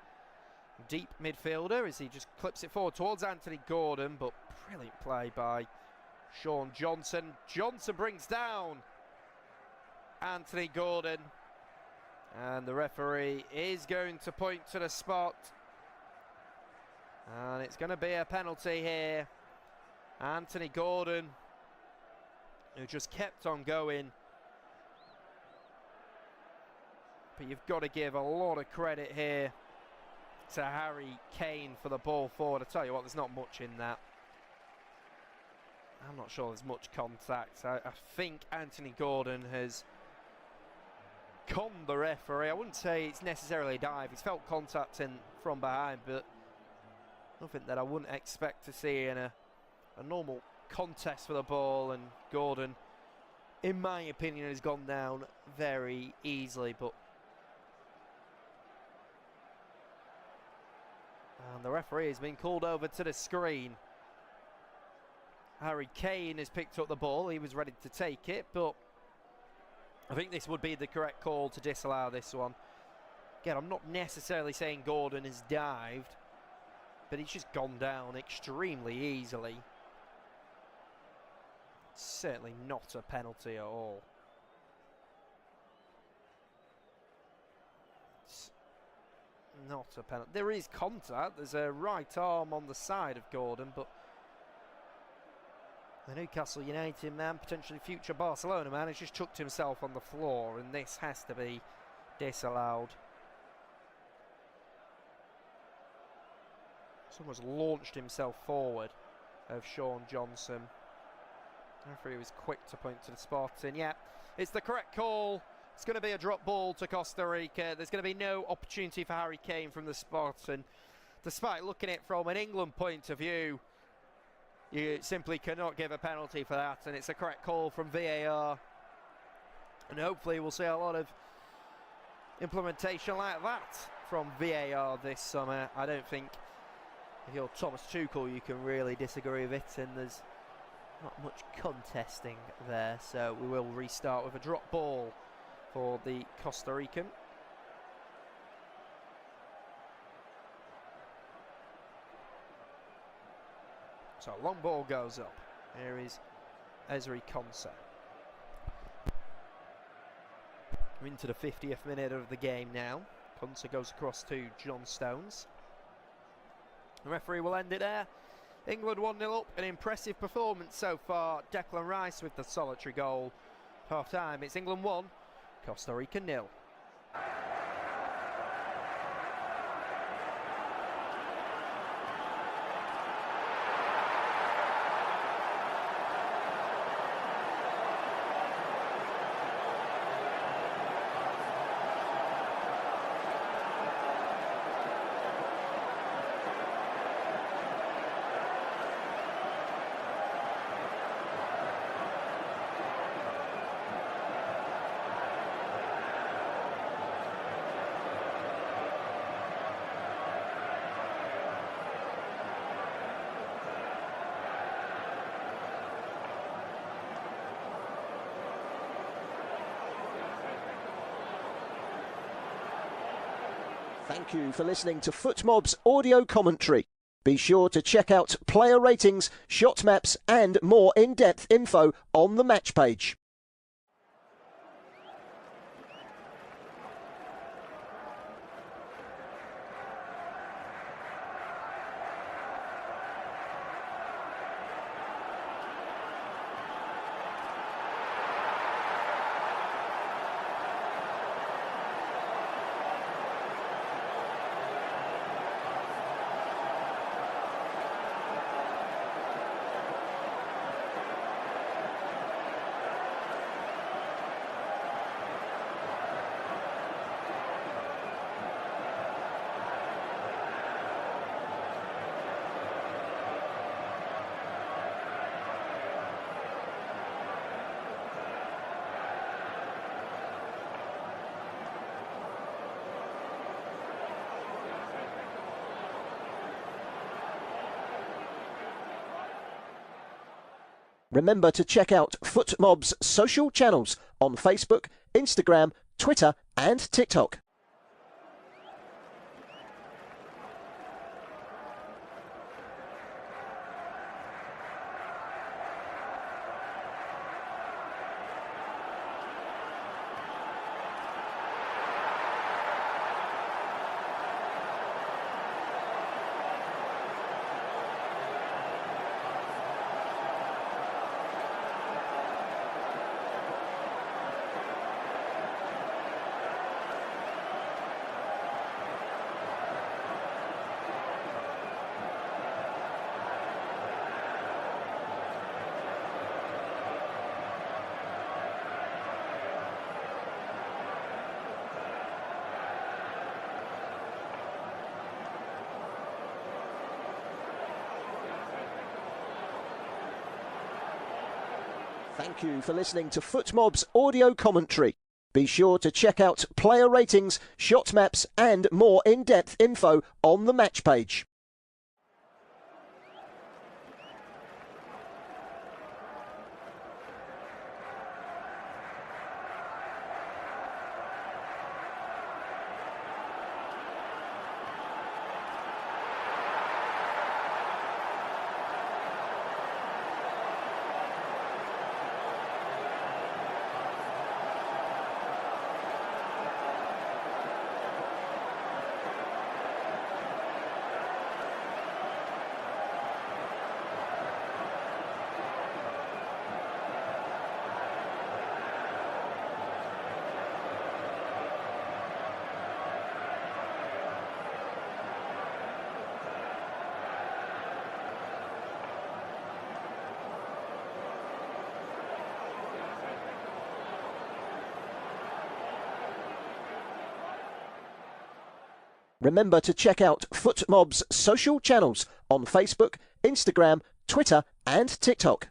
deep midfielder as he just clips it forward towards Anthony Gordon, but brilliant play by Sean Johnson. Johnson brings down Anthony Gordon, and the referee is going to point to the spot, and it's going to be a penalty here. Anthony Gordon, who just kept on going, but you've got to give a lot of credit here to Harry Kane for the ball forward. I tell you what, there's not much in that. I'm not sure there's much contact. I think Anthony Gordon has conned the referee. I wouldn't say it's necessarily a dive. He's felt contact in from behind, but nothing that I wouldn't expect to see in a normal contest for the ball, and Gordon, in my opinion, has gone down very easily. But and the referee has been called over to the screen. Harry Kane has picked up the ball. He was ready to take it, but I think this would be the correct call to disallow this one. Again, I'm not necessarily saying Gordon has dived, but he's just gone down extremely easily. Certainly not a penalty at all. It's not a penalty. There is contact. There's a right arm on the side of Gordon, but the Newcastle United man, potentially future Barcelona man, has just chucked himself on the floor, and this has to be disallowed. Someone's launched himself forward of Sean Johnson. The referee was quick to point to the spot, and yeah, it's the correct call. It's going to be a drop ball to Costa Rica. There's going to be no opportunity for Harry Kane from the spot, and despite looking at it from an England point of view, you simply cannot give a penalty for that, and it's a correct call from VAR. And hopefully we'll see a lot of implementation like that from VAR this summer. I don't think if you're Thomas Tuchel you can really disagree with it, and there's not much contesting there. So we will restart with a drop ball for the Costa Rican. So long ball goes up. Here is Ezri Konsa. We're into the 50th minute of the game now. Konsa goes across to John Stones. The referee will end it there. England 1-0 up. An impressive performance so far. Declan Rice with the solitary goal. Half time, it's England 1, Costa Rica 0. Thank you for listening to FootMob's audio commentary. Be sure to check out player ratings, shot maps and more in-depth info on the match page. Remember to check out FootMob's social channels on Facebook, Instagram, Twitter and TikTok. Thank you for listening to FootMob's audio commentary. Be sure to check out player ratings, shot maps and more in-depth info on the match page. Remember to check out FootMob's social channels on Facebook, Instagram, Twitter and TikTok.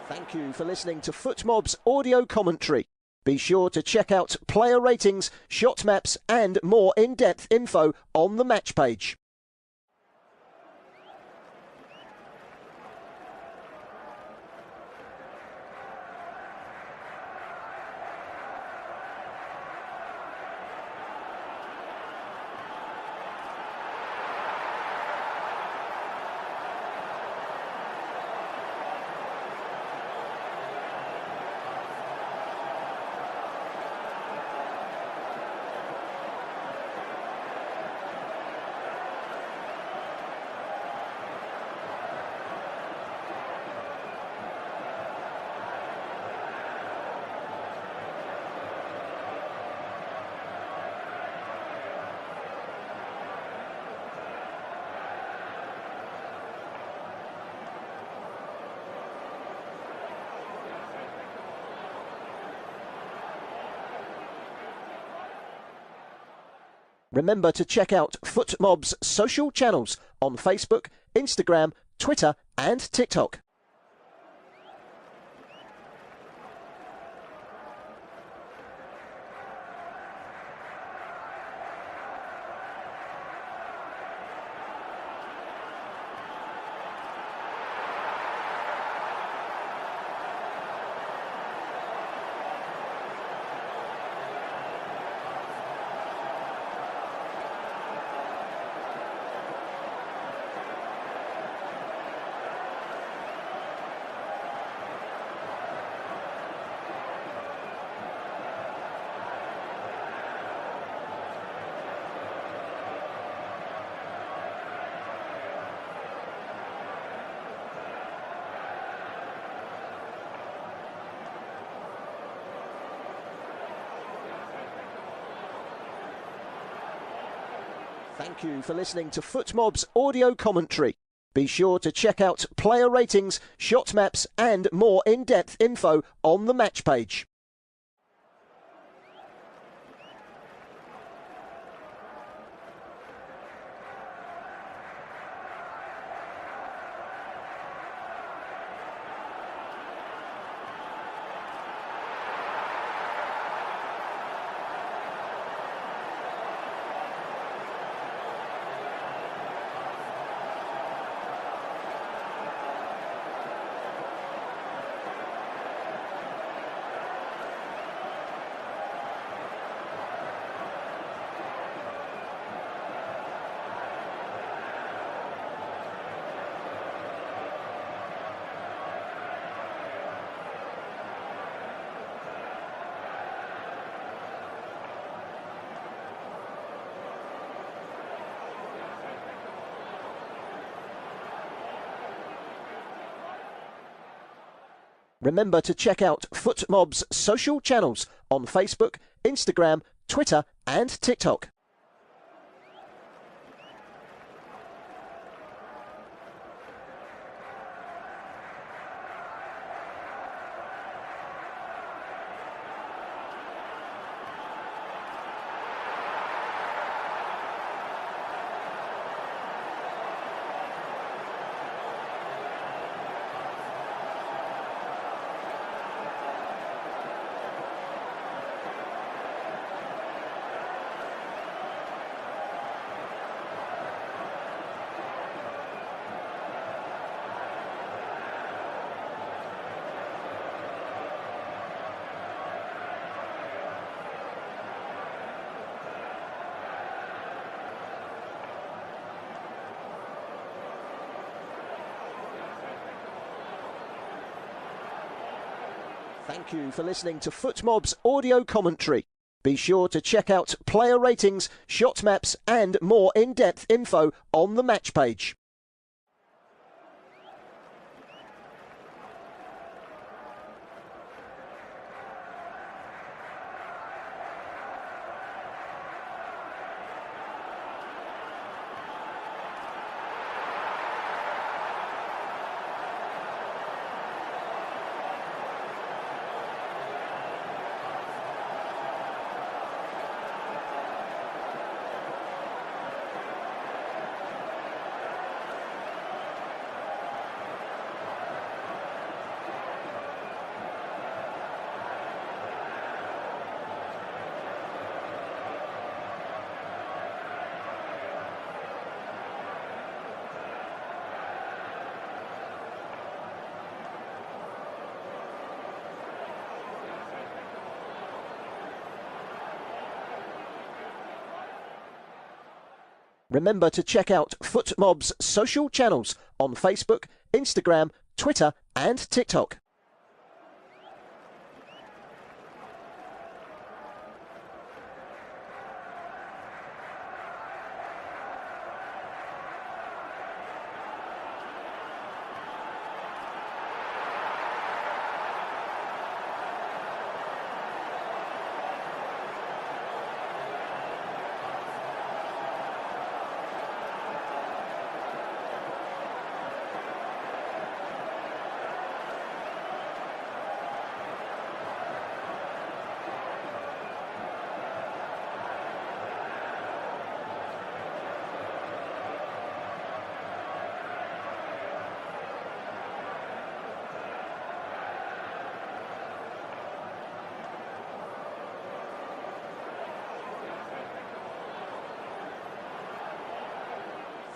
Thank you for listening to FootMob's audio commentary. Be sure to check out player ratings, shot maps and more in-depth info on the match page. Remember to check out FootMob's social channels on Facebook, Instagram, Twitter and TikTok. Thank you for listening to FootMob's audio commentary. Be sure to check out player ratings, shot maps and more in-depth info on the match page. Remember to check out FootMob's social channels on Facebook, Instagram, Twitter and TikTok. Thank you for listening to FootMob's audio commentary. Be sure to check out player ratings, shot maps and more in-depth info on the match page. Remember to check out FootMob's social channels on Facebook, Instagram, Twitter and TikTok.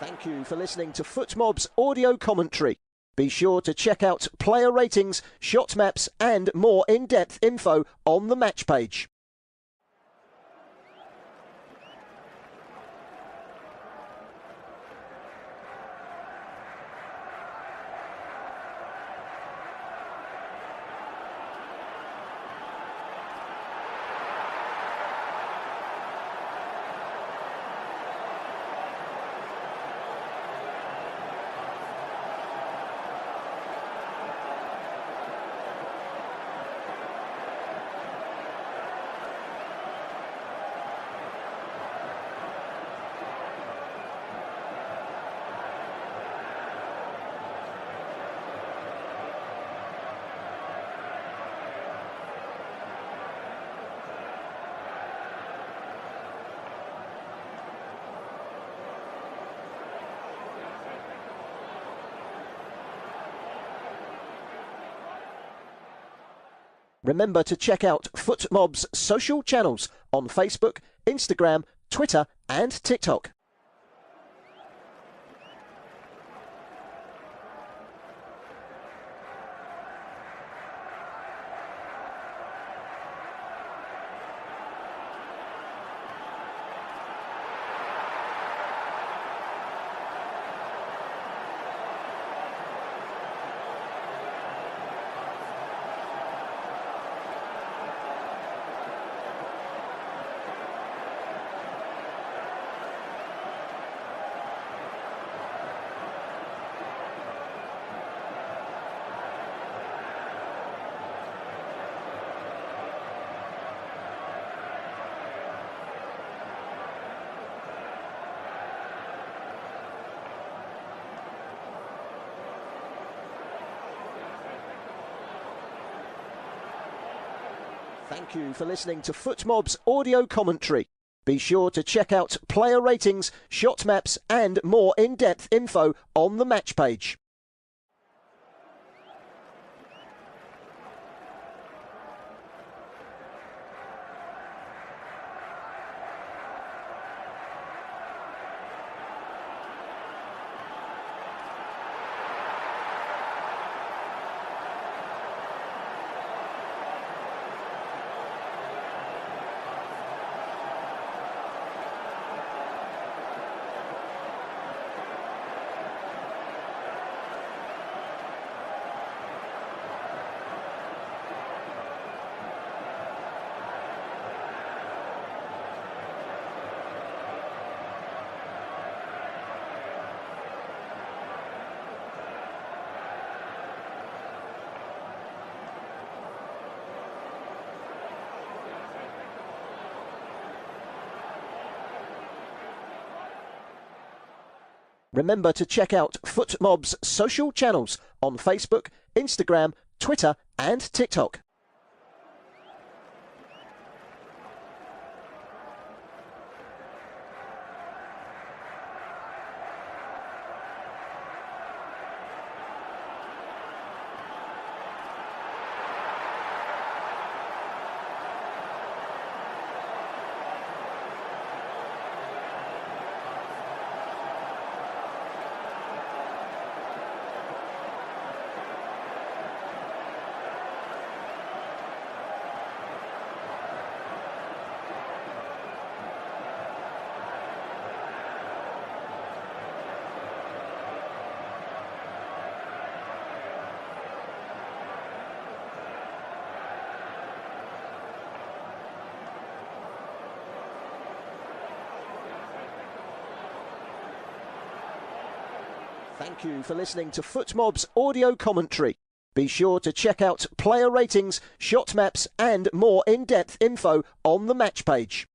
Thank you for listening to FootMob's audio commentary. Be sure to check out player ratings, shot maps and more in-depth info on the match page. Remember to check out FootMob's social channels on Facebook, Instagram, Twitter and TikTok. Thank you for listening to FootMob's audio commentary. Be sure to check out player ratings, shot maps and more in-depth info on the match page. Remember to check out FootMob's social channels on Facebook, Instagram, Twitter and TikTok. Thank you for listening to FootMob's audio commentary. Be sure to check out player ratings, shot maps and more in-depth info on the match page.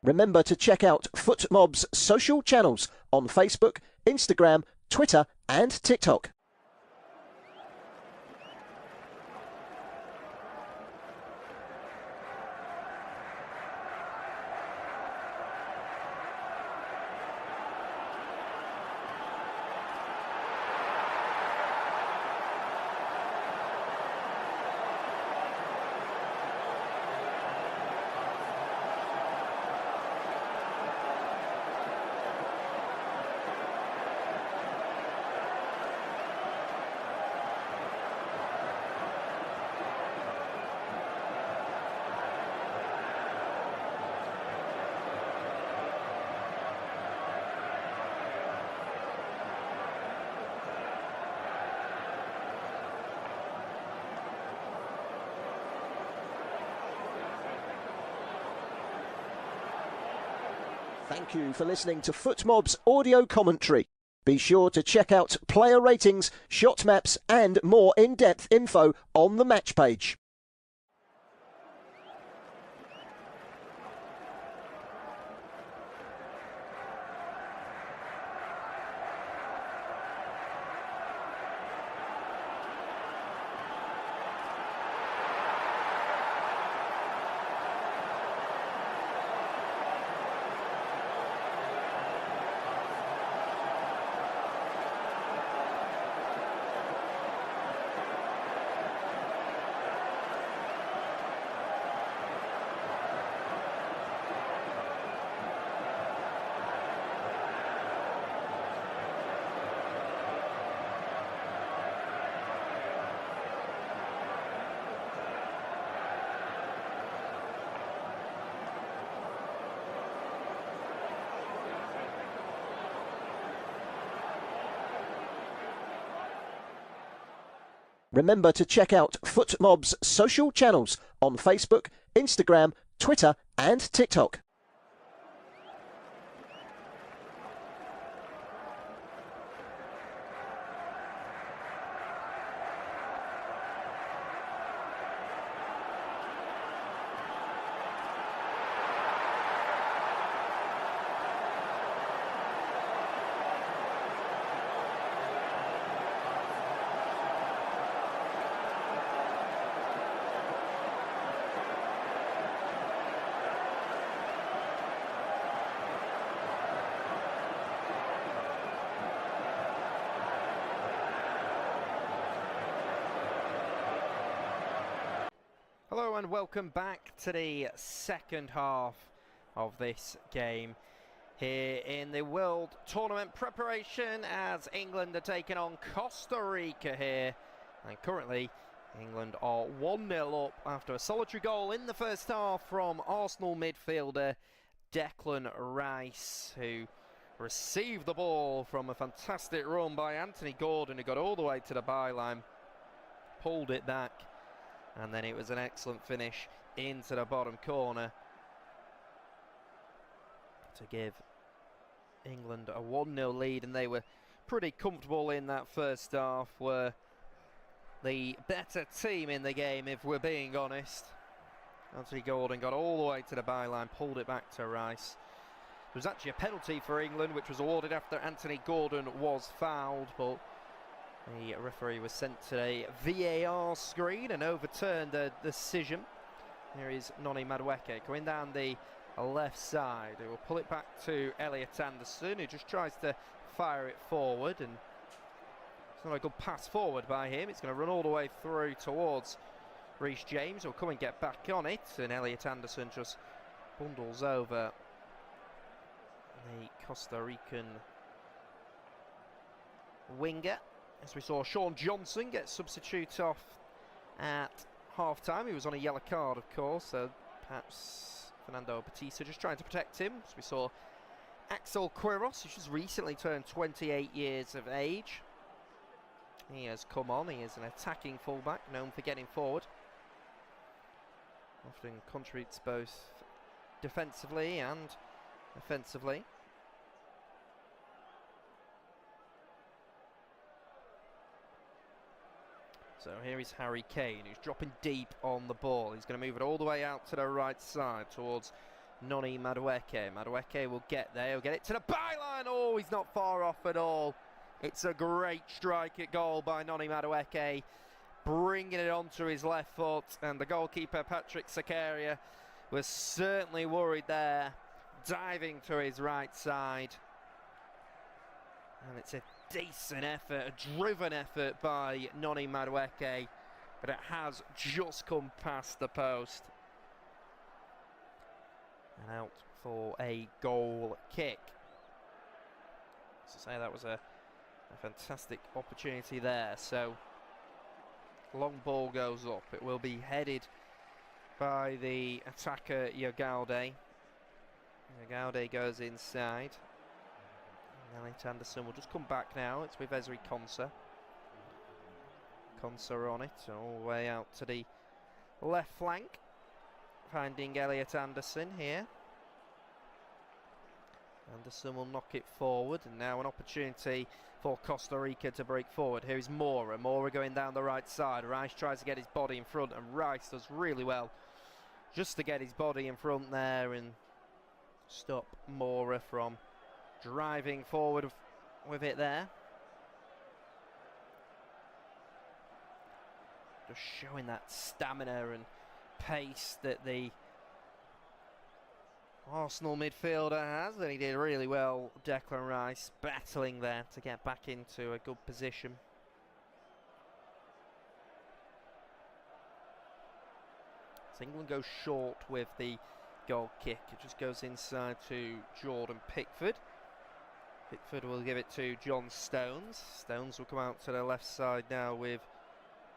Remember to check out FootMob's social channels on Facebook, Instagram, Twitter and TikTok. Thank you for listening to FootMob's audio commentary. Be sure to check out player ratings, shot maps and more in-depth info on the match page. Remember to check out FootMob's social channels on Facebook, Instagram, Twitter and TikTok. Hello and welcome back to the second half of this game here in the World Tournament preparation as England are taking on Costa Rica here, and currently England are 1-0 up after a solitary goal in the first half from Arsenal midfielder Declan Rice, who received the ball from a fantastic run by Anthony Gordon, who got all the way to the byline, pulled it back, and then it was an excellent finish into the bottom corner to give England a 1-0 lead, and they were pretty comfortable in that first half, were the better team in the game if we're being honest. Anthony Gordon got all the way to the byline, pulled it back to Rice. There was actually a penalty for England which was awarded after Anthony Gordon was fouled, but the referee was sent to a VAR screen and overturned the decision. Here is Noni Madueke going down the left side. He will pull it back to Elliot Anderson, who just tries to fire it forward, and it's not a good pass forward by him. It's going to run all the way through towards Reece James, who'll come and get back on it, and Elliot Anderson just bundles over the Costa Rican winger. As we saw Sean Johnson get substitute off at half-time. He was on a yellow card, of course, so perhaps Fernando Batista just trying to protect him. As we saw Axel Quiros, who's just recently turned 28 years of age. He has come on. He is an attacking fullback, known for getting forward. Often contributes both defensively and offensively. So here is Harry Kane, who's dropping deep on the ball. He's going to move it all the way out to the right side towards Noni Madueke. Madueke will get there. He'll get it to the byline. Oh, he's not far off at all. It's a great strike at goal by Noni Madueke, bringing it onto his left foot. And the goalkeeper, Patrick Sakaria, was certainly worried there, diving to his right side. And it's a decent effort, a driven effort by Noni Madueke, but it has just come past the post. And out for a goal kick. As I say, that was a fantastic opportunity there. So, long ball goes up. It will be headed by the attacker, Yagaude. Yagaude goes inside. Elliot Anderson will just come back now. It's with Ezri Konsa. Konsa on it, all the way out to the left flank. Finding Elliot Anderson here. Anderson will knock it forward, and now an opportunity for Costa Rica to break forward. Here is Mora. Mora going down the right side. Rice tries to get his body in front, and Rice does really well just to get his body in front there and stop Mora from driving forward with it there. Just showing that stamina and pace that the Arsenal midfielder has, and he did really well, Declan Rice, battling there to get back into a good position. So England goes short with the goal kick. It just goes inside to Jordan Pickford. Pickford will give it to John Stones. Stones will come out to the left side now with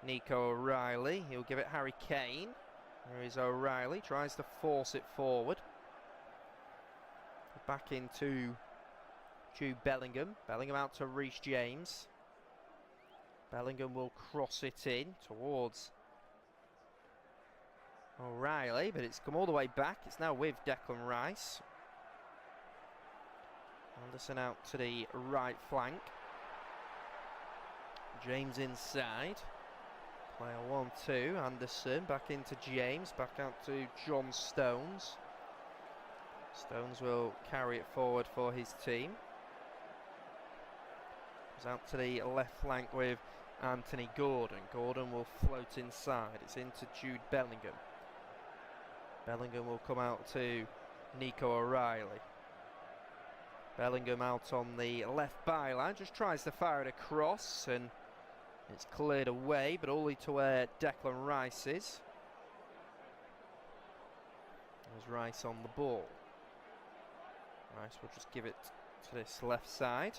Nico O'Reilly. He'll give it Harry Kane. There is O'Reilly, tries to force it forward. Back into Jude Bellingham. Bellingham out to Reece James. Bellingham will cross it in towards O'Reilly, but it's come all the way back. It's now with Declan Rice. Anderson out to the right flank. James inside. Player 1-2. Anderson back into James. Back out to John Stones. Stones will carry it forward for his team. Goes out to the left flank with Anthony Gordon. Gordon will float inside. It's into Jude Bellingham. Bellingham will come out to Nico O'Reilly. Bellingham out on the left byline, just tries to fire it across, and it's cleared away, but only to where Declan Rice is. There's Rice on the ball. Rice will just give it to this left side.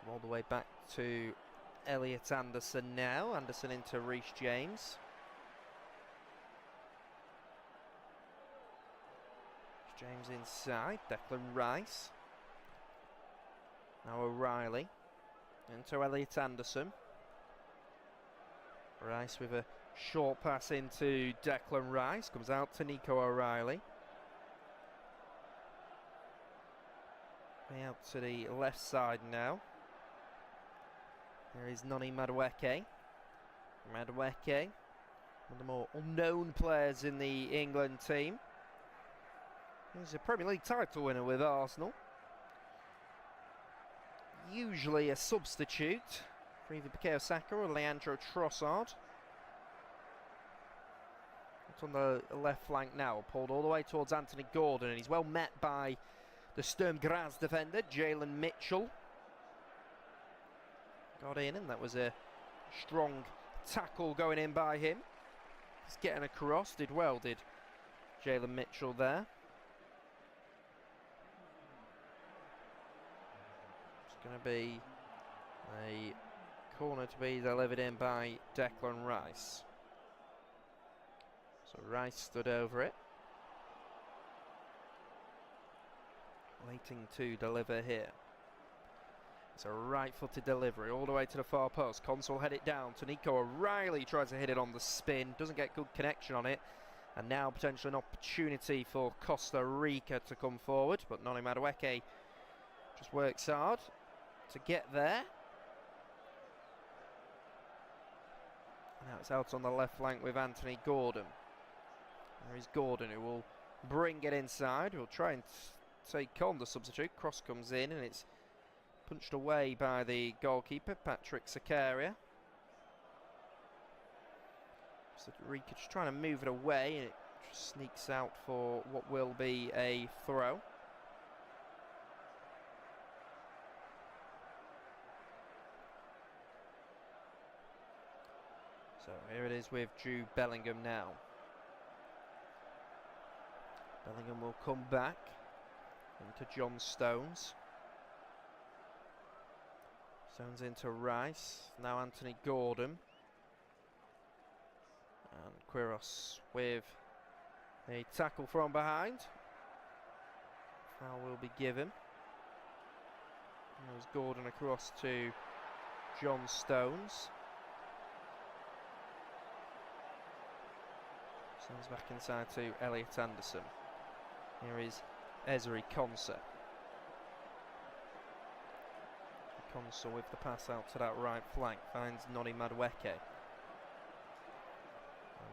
All the way back to Elliot Anderson now. Anderson into Reece James. James inside, Declan Rice. Now O'Reilly. Into Elliot Anderson. Rice with a short pass into Declan Rice. Comes out to Nico O'Reilly. Way out to the left side now. There is Noni Madueke. Madueke, one of the more unknown players in the England team. He's a Premier League title winner with Arsenal. Usually a substitute for either Bukayo Saka or Leandro Trossard. It's on the left flank now, pulled all the way towards Anthony Gordon, and he's well met by the Sturm Graz defender, Jalen Mitchell. Got in, and that was a strong tackle going in by him. He's getting across, did well, did Jalen Mitchell there. Going to be a corner to be delivered in by Declan Rice. So Rice stood over it, waiting to deliver here. It's a right-footed delivery all the way to the far post. Costa will head it down to Nico O'Reilly, tries to hit it on the spin, doesn't get good connection on it, and now potentially an opportunity for Costa Rica to come forward, but Noni Madueke just works hard to get there. Now it's out on the left flank with Anthony Gordon. There is Gordon, who will bring it inside. He'll try and take on the substitute. Cross comes in, and it's punched away by the goalkeeper, Patrick Zakaria. So Rica just trying to move it away, and it just sneaks out for what will be a throw. So here it is with Jude Bellingham now. Bellingham will come back into John Stones. Stones into Rice. Now Anthony Gordon. And Quiros with a tackle from behind. Foul will be given. There's Gordon across to John Stones. Stones back inside to Elliot Anderson. Here is Ezri Konsa. Konsa with the pass out to that right flank, finds Noni Madueke.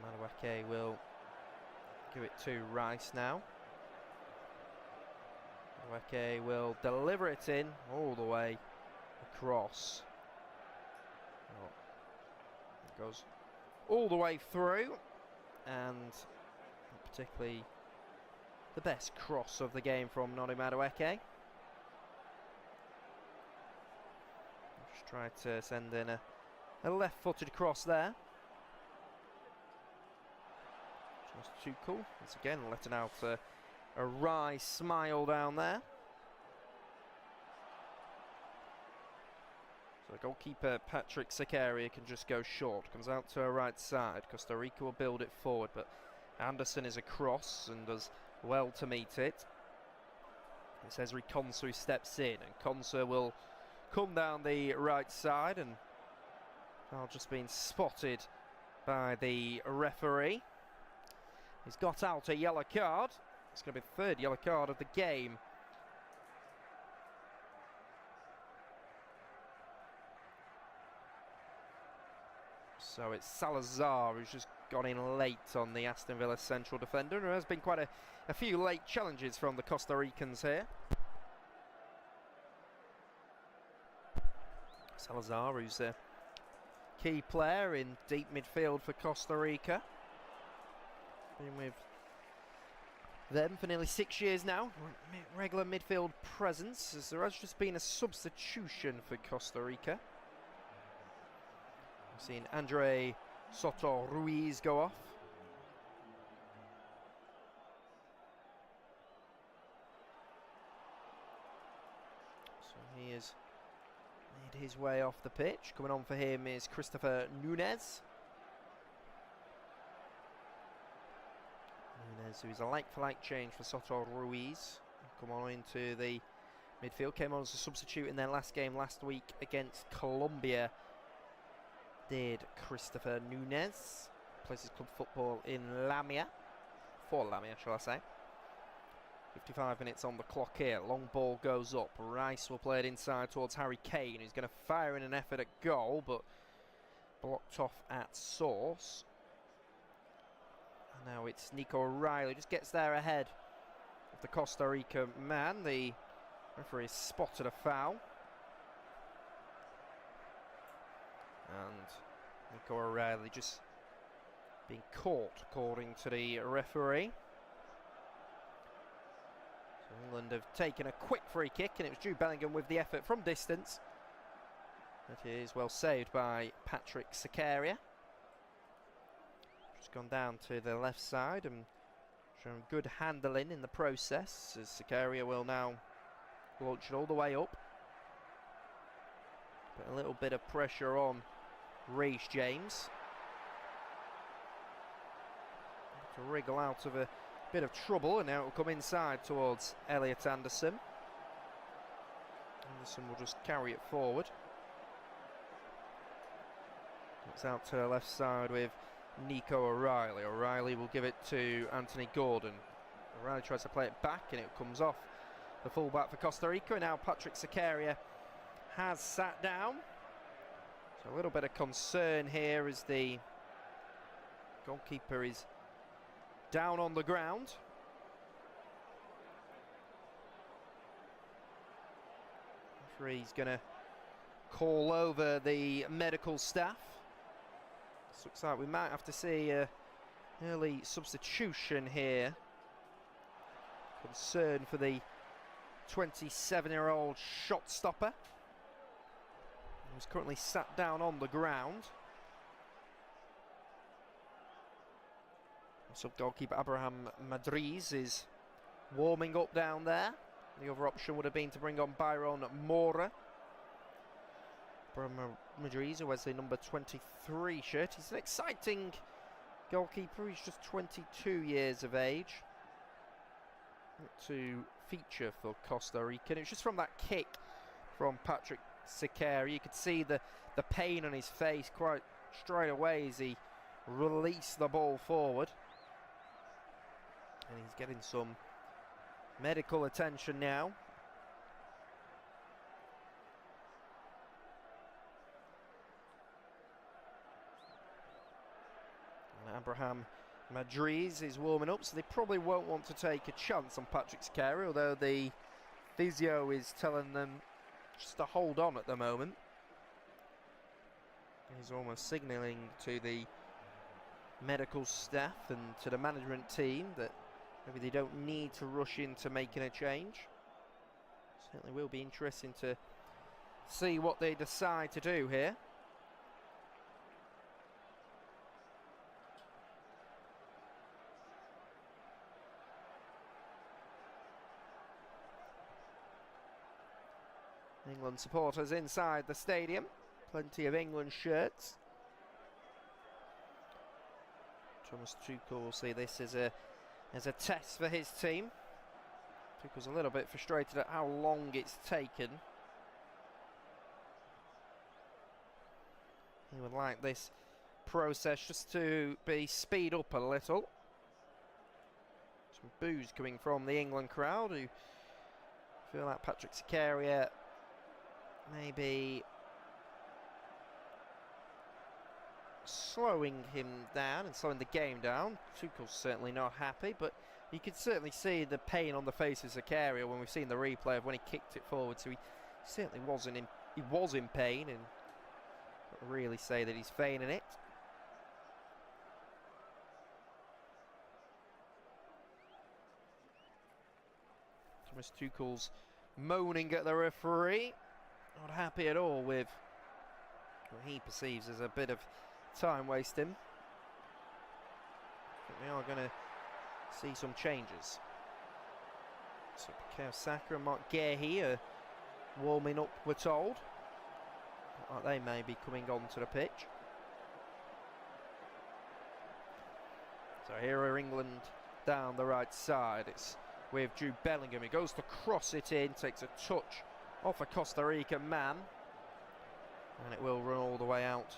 Madueke will give it to Rice now. Madueke will deliver it in all the way across. Oh, it goes all the way through, and not particularly the best cross of the game from Noni Madueke. Just tried to send in a left-footed cross there. Just too cool. Once again, letting out a wry smile down there. So the goalkeeper, Patrick Zakaria, can just go short. Comes out to her right side. Costa Rica will build it forward, but Anderson is across and does well to meet it. It's Ezri Konsa who steps in, and Konsa will come down the right side, and foul just been spotted by the referee. He's got out a yellow card. It's going to be the third yellow card of the game. So it's Salazar who's just gone in late on the Aston Villa central defender. There has been quite a few late challenges from the Costa Ricans here. Salazar, who's a key player in deep midfield for Costa Rica. Been with them for nearly 6 years now. Regular midfield presence, as there has just been a substitution for Costa Rica. We've seen Andre Soto Ruiz go off. So he has made his way off the pitch. Coming on for him is Christopher Nunez. Nunez, who is a like-for-like change for Soto Ruiz. Come on into the midfield. Came on as a substitute in their last game last week against Colombia. Did Christopher Nunez. Plays his club football in Lamia. For Lamia, shall I say. 55 minutes on the clock here. Long ball goes up. Rice will play it inside towards Harry Kane, who's going to fire in an effort at goal, but blocked off at source. And now it's Nico O'Reilly. Just gets there ahead of the Costa Rica man. The referee spotted a foul. And Nico O'Reilly just being caught, according to the referee. So England have taken a quick free kick, and it was Jude Bellingham with the effort from distance. That is well saved by Patrick Sakaria. Just gone down to the left side and shown good handling in the process, as Sakaria will now launch it all the way up. Put a little bit of pressure on Reece James to wriggle out of a bit of trouble, and now it will come inside towards Elliot Anderson. Anderson will just carry it forward. It's out to the left side with Nico O'Reilly. O'Reilly will give it to Anthony Gordon. O'Reilly tries to play it back, and it comes off the fullback for Costa Rica. And now Patrick Sakaria has sat down. So a little bit of concern here as the goalkeeper is down on the ground. Referee's going to call over the medical staff. This looks like we might have to see an early substitution here. Concern for the 27-year-old shot stopper. He's currently sat down on the ground. Sub-goalkeeper Abraham Madriz is warming up down there. The other option would have been to bring on Byron Mora. Abraham Madriz, who wears the number 23 shirt. He's an exciting goalkeeper. He's just 22 years of age. To feature for Costa Rica. And it's just from that kick from Patrick Sakaria. You could see the pain on his face quite straight away as he released the ball forward. And he's getting some medical attention now. And Abraham Madriz is warming up, so they probably won't want to take a chance on Patrick Sakaria, although the physio is telling them just to hold on at the moment. He's almost signalling to the medical staff and to the management team that maybe they don't need to rush into making a change. Certainly will be interesting to see what they decide to do here. England supporters inside the stadium. Plenty of England shirts. Thomas Tuchel will see this as a test for his team. Tuchel's a little bit frustrated at how long it's taken. He would like this process just to be speed up a little. Some boos coming from the England crowd, who feel like Patrick Sakaria maybe slowing him down and slowing the game down. Tuchel's certainly not happy, but you could certainly see the pain on the face of Zakaria when we've seen the replay of when he kicked it forward. So he certainly wasn't in. He was in pain, and can't really say that he's feigning it. Thomas Tuchel's moaning at the referee, not happy at all with what he perceives as a bit of time wasting. I think we are going to see some changes. So Bukayo Saka and Mark Guehi are warming up, we're told. Like they may be coming onto the pitch. So here are England down the right side. It's with Jude Bellingham. He goes to cross it in, takes a touch off a Costa Rica man, and it will run all the way out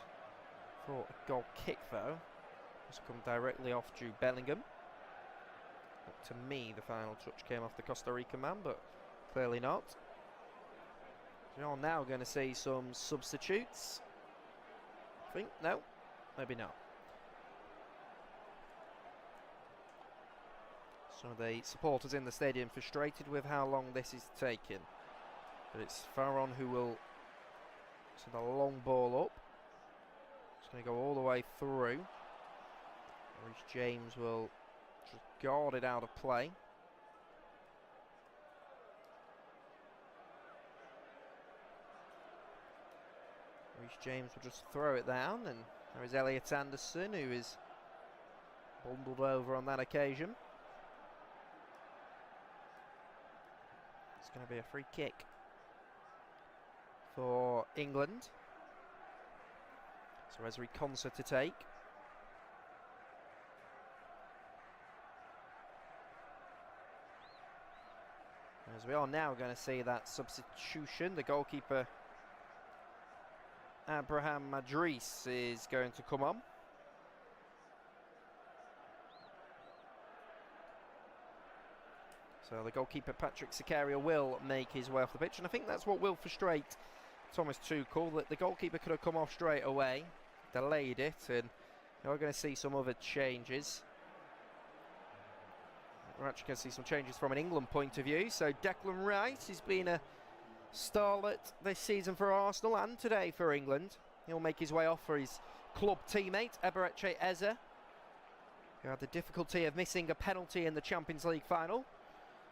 for a goal kick though. It's come directly off Jude Bellingham. To me, the final touch came off the Costa Rica man, but clearly not. We are now going to see some substitutes. I think, no, maybe not. Some of the supporters in the stadium frustrated with how long this is taking. But it's Farron who will send a long ball up. It's going to go all the way through. Reece James will just guard it out of play. Reece James will just throw it down, and there is Elliot Anderson, who is bundled over on that occasion. It's going to be a free kick for England. So Esri Konsa to take. As we are now going to see that substitution, the goalkeeper Abraham Madris is going to come on. So the goalkeeper Patrick Sakaria will make his way off the pitch, and I think that's what will frustrate Thomas Tuchel, that the goalkeeper could have come off straight away, delayed it, and we're going to see some other changes. We're actually going to see some changes from an England point of view. So Declan Rice has been a starlet this season for Arsenal and today for England. He'll make his way off for his club teammate Eberechi Eze, who had the difficulty of missing a penalty in the Champions League final.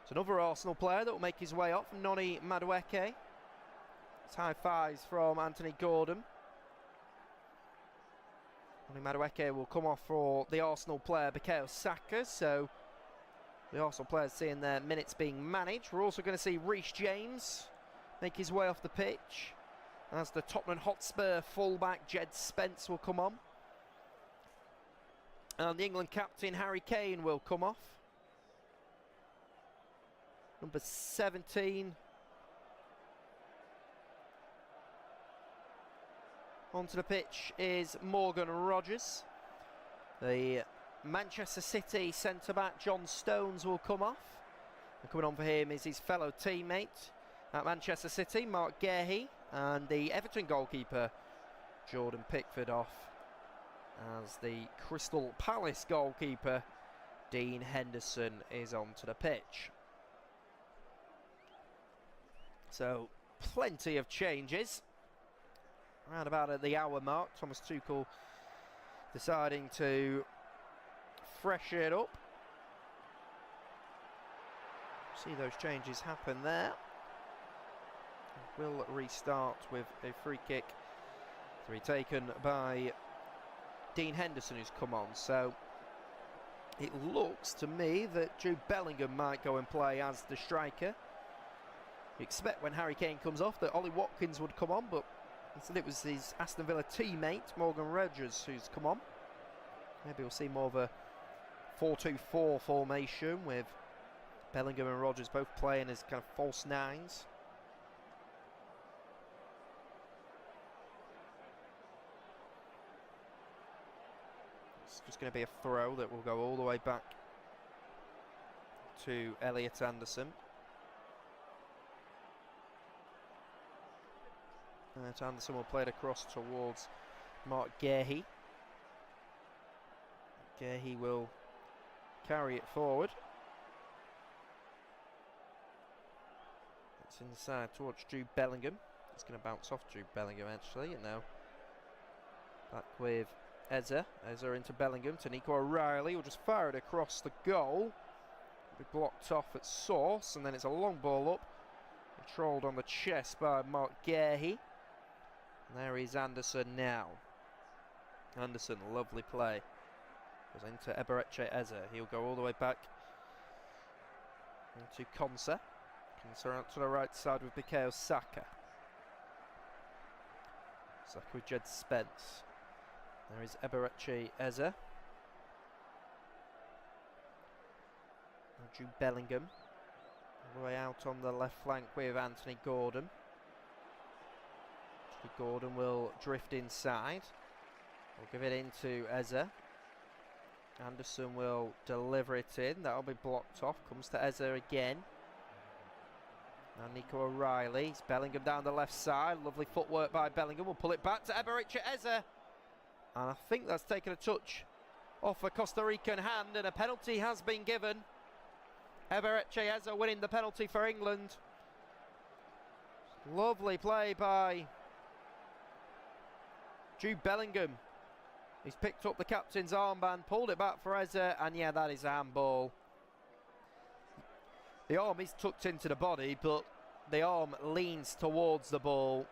It's another Arsenal player that will make his way off, Noni Madueke. It's high fives from Anthony Gordon. Noni Madueke will come off for the Arsenal player Bukayo Saka, so the Arsenal players seeing their minutes being managed. We're also going to see Reece James make his way off the pitch, as the Tottenham Hotspur fullback Jed Spence will come on. And the England captain Harry Kane will come off. Number 17. Onto the pitch is Morgan Rogers. The Manchester City centre-back John Stones will come off. And coming on for him is his fellow teammate at Manchester City, Mark Guehi, and the Everton goalkeeper Jordan Pickford off, as the Crystal Palace goalkeeper Dean Henderson is onto the pitch. So plenty of changes. Around about at the hour mark, Thomas Tuchel deciding to freshen it up. See those changes happen there. Will restart with a free kick to be taken by Dean Henderson, who's come on. So it looks to me that Jude Bellingham might go and play as the striker. You expect when Harry Kane comes off that Ollie Watkins would come on, but instead it was his Aston Villa teammate Morgan Rogers who's come on. Maybe we'll see more of a 4-2-4 formation with Bellingham and Rogers both playing as kind of false nines. just going to be a throw that will go all the way back to Elliot Anderson. And Anderson will play it across towards Mark Gehi. Gehi will carry it forward. It's inside towards Jude Bellingham. It's going to bounce off Jude Bellingham actually, and now back with Eze. Eze into Bellingham to Nico O'Reilly, will just fire it across the goal. It'll be blocked off at source, and then it's a long ball up, controlled on the chest by Mark Gehi. There is Anderson now. Anderson, lovely play. Goes into Eberechi Eze. He'll go all the way back into Costa. Costa out to the right side with Bukayo Saka. Saka with Jed Spence. There is Eberechi Eze. Now Jude Bellingham. All the way out on the left flank with Anthony Gordon. Gordon will drift inside. We'll give it into Eze. Anderson will deliver it in. That'll be blocked off. Comes to Eze again. Now Nico O'Reilly. It's Bellingham down the left side. Lovely footwork by Bellingham. We'll pull it back to Eberechi Eze. And I think that's taken a touch off a Costa Rican hand, and a penalty has been given. Eberechi Eze winning the penalty for England. Lovely play by Jude Bellingham. He's picked up the captain's armband, pulled it back for Eze, and yeah, that is a handball. The arm is tucked into the body, but the arm leans towards the ball.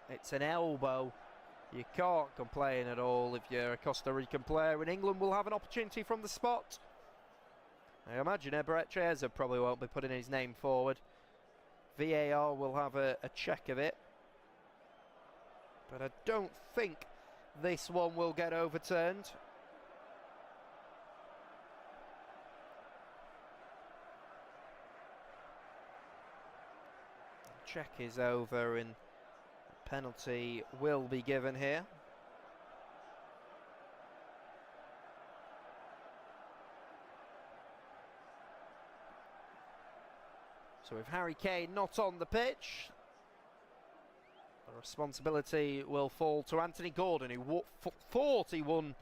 It's an elbow. You can't complain at all if you're a Costa Rican player, and England will have an opportunity from the spot. I imagine Eberechi Eze probably won't be putting his name forward. VAR will have a check of it. But I don't think this one will get overturned. Check is over and a penalty will be given here. So with Harry Kane not on the pitch, the responsibility will fall to Anthony Gordon, who thought he won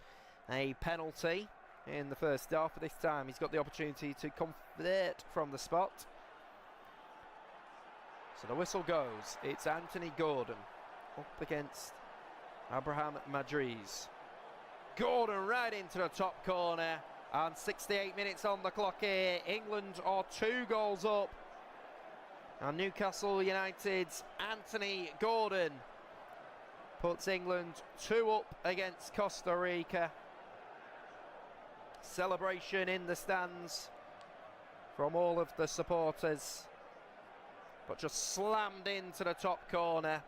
a penalty in the first half, but this time he's got the opportunity to convert from the spot. So the whistle goes. It's Anthony Gordon up against Abraham Madriz. Gordon right into the top corner, and 68 minutes on the clock here. England are 2 goals up. And Newcastle United's Anthony Gordon puts England 2 up against Costa Rica. Celebration in the stands from all of the supporters, but just slammed into the top corner.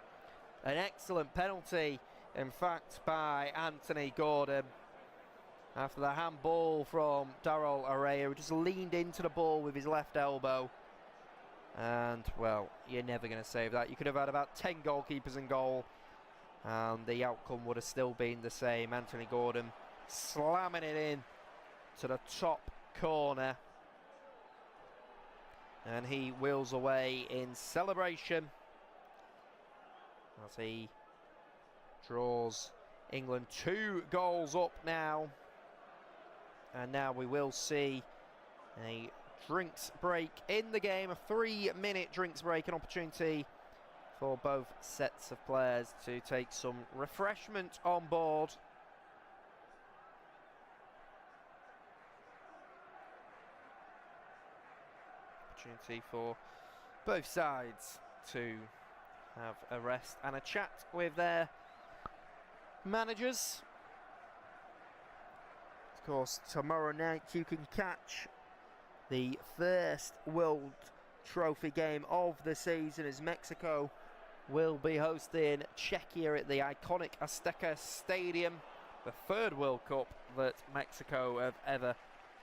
An excellent penalty, in fact, by Anthony Gordon after the handball from Daryl Araya, who just leaned into the ball with his left elbow. And, well, you're never going to save that. You could have had about 10 goalkeepers in goal, and the outcome would have still been the same. Anthony Gordon slamming it in to the top corner. And he wheels away in celebration as he draws England 2 goals up now. And now we will see a drinks break in the game, a 3-minute drinks break, an opportunity for both sets of players to take some refreshment on board. Opportunity for both sides to have a rest and a chat with their managers. Of course, tomorrow night you can catch the first World Trophy game of the season as Mexico will be hosting Czechia at the iconic Azteca Stadium, the 3rd World Cup that Mexico have ever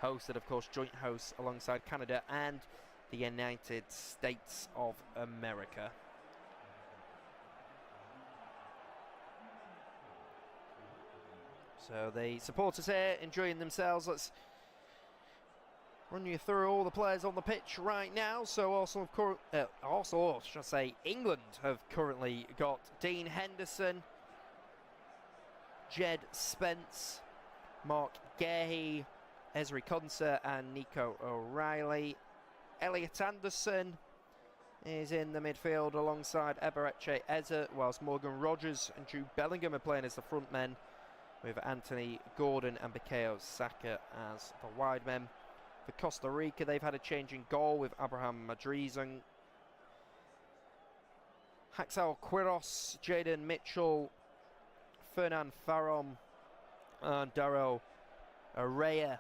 hosted, of course, joint hosts alongside Canada and the United States of America. So the supporters here enjoying themselves. Let's run you through all the players on the pitch right now. So England have currently got Dean Henderson, Jed Spence, Mark Gahey, Ezri Konsa and Nico O'Reilly. Elliot Anderson is in the midfield alongside Eberechi Eze, whilst Morgan Rogers and Jude Bellingham are playing as the front men, with Anthony Gordon and Bukayo Saka as the wide men. For Costa Rica, they've had a change in goal with Abraham Madrizan, Haxel Quiros, Jaden Mitchell, Fernan Farom and Darrell Araya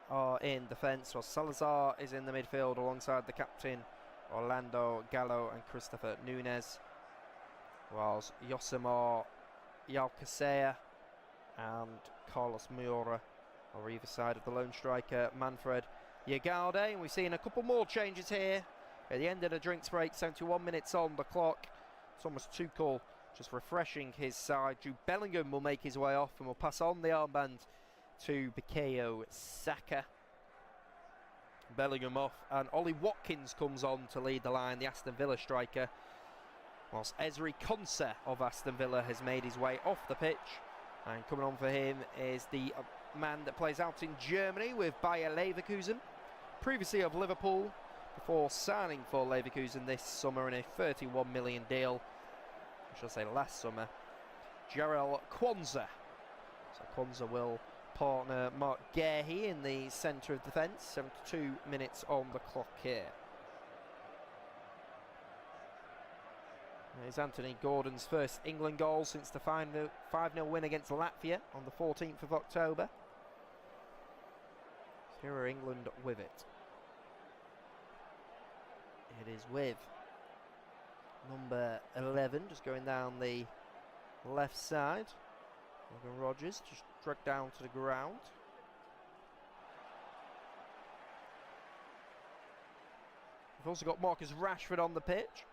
are in defence, while Salazar is in the midfield alongside the captain Orlando Gallo and Christopher Nunez, whilst Yosemar Yalcasea and Carlos Miura are either side of the lone striker Manfred Yagalde. And we've seen a couple more changes here at the end of the drinks break. 71 minutes on the clock. Thomas Tuchel just refreshing his side. Jude Bellingham will make his way off and will pass on the armband to Bukayo Saka. Bellingham off, and Ollie Watkins comes on to lead the line, the Aston Villa striker, whilst Ezri Konsa of Aston Villa has made his way off the pitch, and coming on for him is the man that plays out in Germany with Bayer Leverkusen, previously of Liverpool, before signing for Leverkusen this summer in a 31 million deal, I shall say last summer, Jarrell Kwanzaa. So Kwanzaa will partner Mark Gahey in the centre of defence. 72 minutes on the clock here. There's Anthony Gordon's first England goal since the 5-0 win against Latvia on the 14th of October. Here are England with it. It is with number 11, just going down the left side. Morgan Rogers just dragged down to the ground. We've also got Marcus Rashford on the pitch,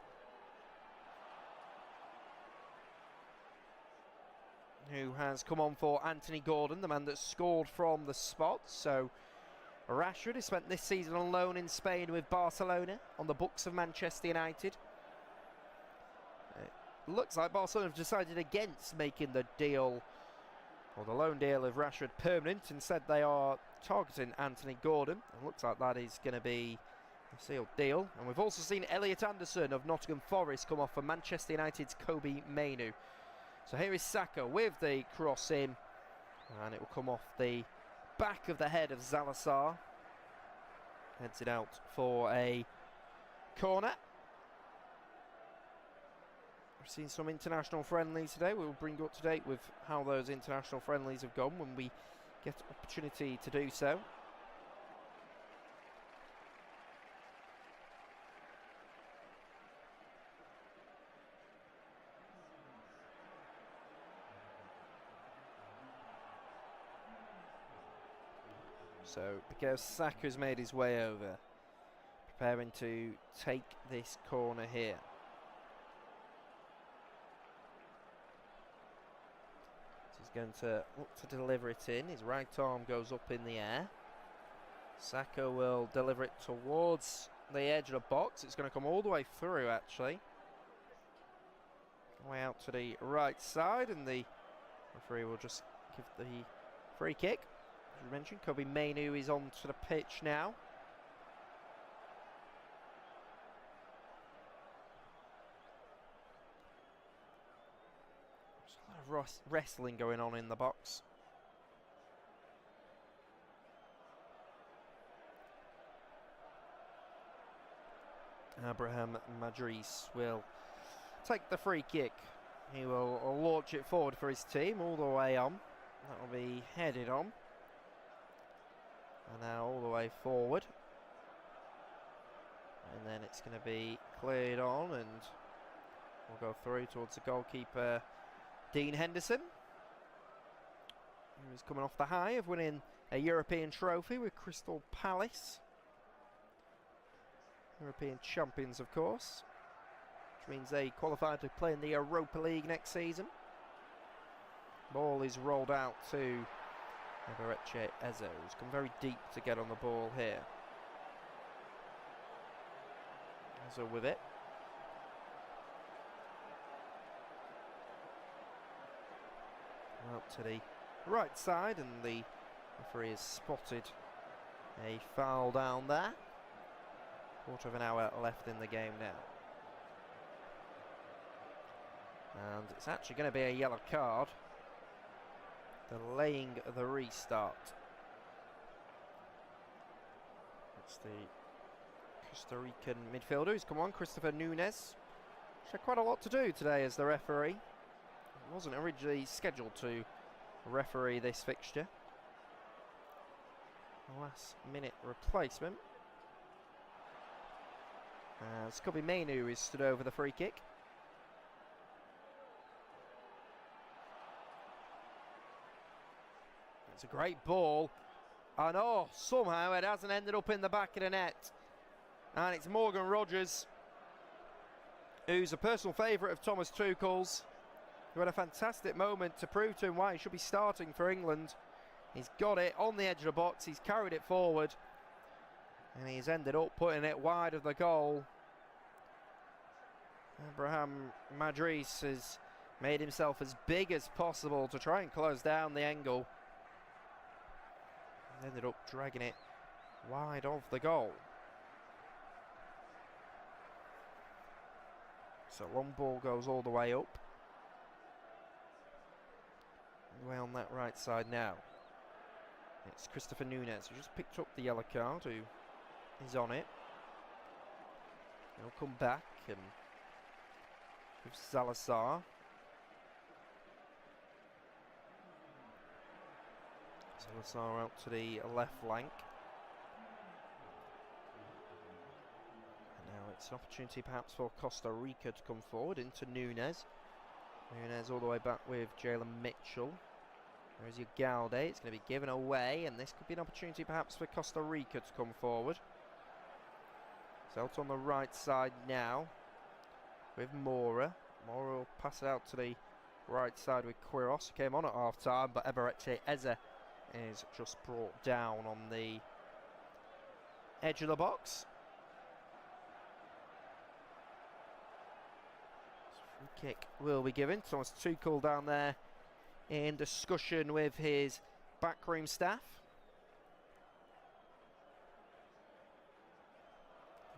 who has come on for Anthony Gordon, the man that scored from the spot. So Rashford has spent this season on loan in Spain with Barcelona, on the books of Manchester United. It looks like Barcelona have decided against making the deal, or the loan deal of Rashford, permanent. Instead they are targeting Anthony Gordon. It looks like that is going to be a sealed deal. And we've also seen Elliot Anderson of Nottingham Forest come off for Manchester United's Kobe Mainu. So here is Saka with the cross in, and it will come off the back of the head of Zalazar. Heads it out for a corner. We've seen some international friendlies today. We'll bring you up to date with how those international friendlies have gone when we get opportunity to do so. So because Saka's made his way over, preparing to take this corner here. He's going to look to deliver it in. His right arm goes up in the air. Saka will deliver it towards the edge of the box. It's going to come all the way through, actually. Way out to the right side, and the referee will just give the free kick. As we mentioned, Kobe Mainu is onto the pitch now. There's a lot of wrestling going on in the box. Abraham Madris will take the free kick. He will launch it forward for his team all the way on. That will be headed on. And now all the way forward. And then it's going to be cleared on, and we'll go through towards the goalkeeper, Dean Henderson, who's coming off the high of winning a European trophy with Crystal Palace. European champions, of course, which means they qualified to play in the Europa League next season. Ball is rolled out to Eberechi Eze, who's come very deep to get on the ball here. Eze with it. Out to the right side, and the referee has spotted a foul down there. Quarter of an hour left in the game now. And it's actually going to be a yellow card, delaying the restart. It's the Costa Rican midfielder who's come on, Christopher Nunes. He's had quite a lot to do today as the referee. He wasn't originally scheduled to referee this fixture. Last minute replacement. As Kobe Mainu is stood over the free kick. It's a great ball, and oh, somehow it hasn't ended up in the back of the net. And it's Morgan Rogers, who's a personal favourite of Thomas Tuchel's, who had a fantastic moment to prove to him why he should be starting for England. He's got it on the edge of the box, he's carried it forward, and he's ended up putting it wide of the goal. Abraham Madris has made himself as big as possible to try and close down the angle. Ended up dragging it wide of the goal. So long ball goes all the way up. All the way on that right side now. It's Christopher Nunes who just picked up the yellow card, who is on it. He'll come back and with Salazar. Salazar out to the left flank. And now it's an opportunity perhaps for Costa Rica to come forward into Nunes. Nunes all the way back with Jalen Mitchell. There's Ugalde. It's going to be given away, and this could be an opportunity perhaps for Costa Rica to come forward. It's out on the right side now with Mora. Mora will pass it out to the right side with Quiros, who came on at half time, but Eberechi Eze is just brought down on the edge of the box. Free kick will be given. Thomas Tuchel down there in discussion with his backroom staff.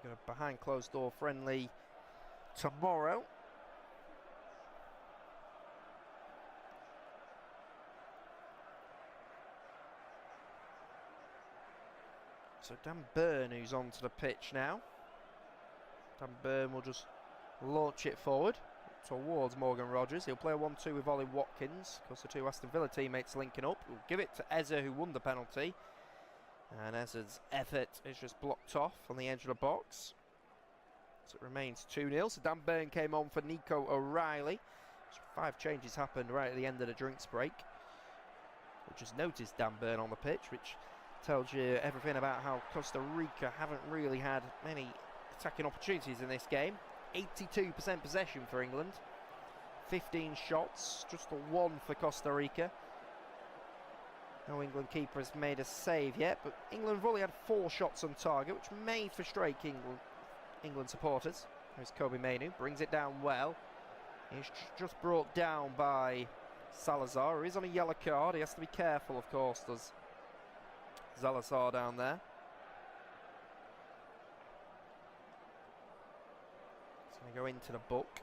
We've got a behind closed door friendly tomorrow. So Dan Burn, who's onto the pitch now. Dan Burn will just launch it forward towards Morgan Rogers. He'll play a 1-2 with Ollie Watkins, because the two Aston Villa teammates linking up. He'll give it to Eze, who won the penalty. And Eze's effort is just blocked off on the edge of the box. So it remains 2-0. So Dan Burn came on for Nico O'Reilly. 5 changes happened right at the end of the drinks break. We just noticed Dan Burn on the pitch, which tells you everything about how Costa Rica haven't really had many attacking opportunities in this game. 82% possession for England, 15 shots, just a 1 for Costa Rica. No England keeper has made a save yet, but England have only had 4 shots on target, which may frustrate England supporters. There's Kobe Mainu, brings it down well. He's just brought down by Salazar, who is on a yellow card. He has to be careful, of course, does Salazar down there. It's going to go into the book.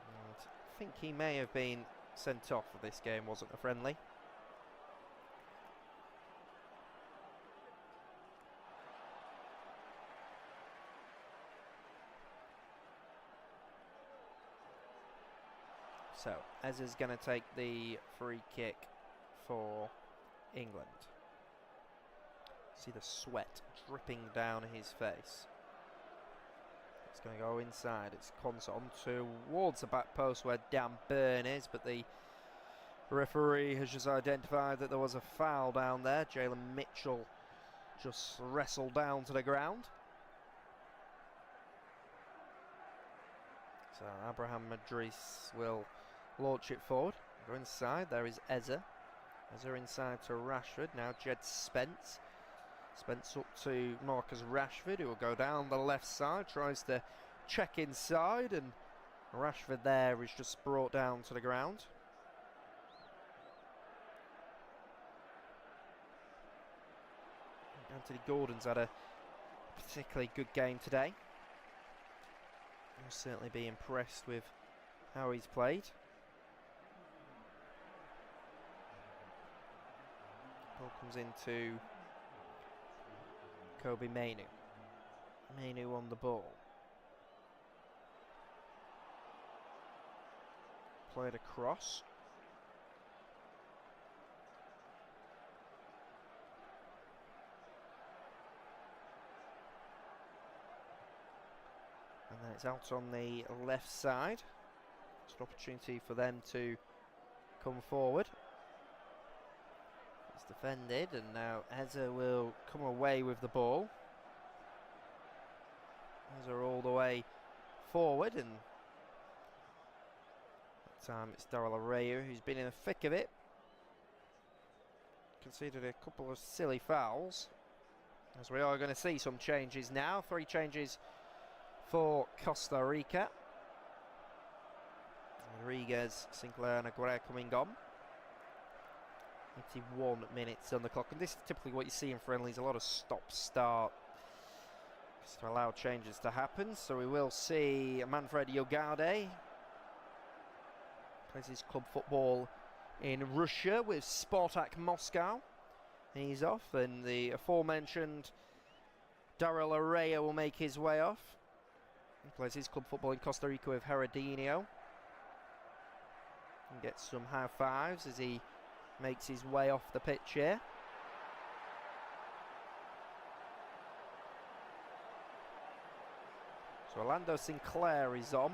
And I think he may have been sent off if this game wasn't a friendly. So, Ez is going to take the free kick for England. See the sweat dripping down his face. It's going to go inside. It's Costa on towards the back post where Dan Burn is, but the referee has just identified that there was a foul down there. Jalen Mitchell just wrestled down to the ground. So Abraham Madris will launch it forward. Go inside, there is Eze. Eze inside to Rashford, now Jed Spence. Spence up to Marcus Rashford, who will go down the left side, tries to check inside, and Rashford there is just brought down to the ground. Anthony Gordon's had a particularly good game today. I'll certainly be impressed with how he's played. Ball comes into Kobe Mainoo. Mainoo on the ball. Played across. And then it's out on the left side. It's an opportunity for them to come forward. It's defended, and now Eze will come away with the ball. Eze all the way forward, and that time it's Daryl Araya who's been in the thick of it. Conceded a couple of silly fouls. As we are going to see some changes now. 3 changes for Costa Rica. Rodriguez, Sinclair and Aguirre coming on. 81 minutes on the clock, and this is typically what you see in friendlies, a lot of stop-start just to allow changes to happen. So we will see Manfred Yogade plays his club football in Russia with Spartak Moscow. He's off, and the aforementioned Daryl Araya will make his way off. He plays his club football in Costa Rica with Heredinho. And gets some high fives as he makes his way off the pitch here. So Orlando Sinclair is on.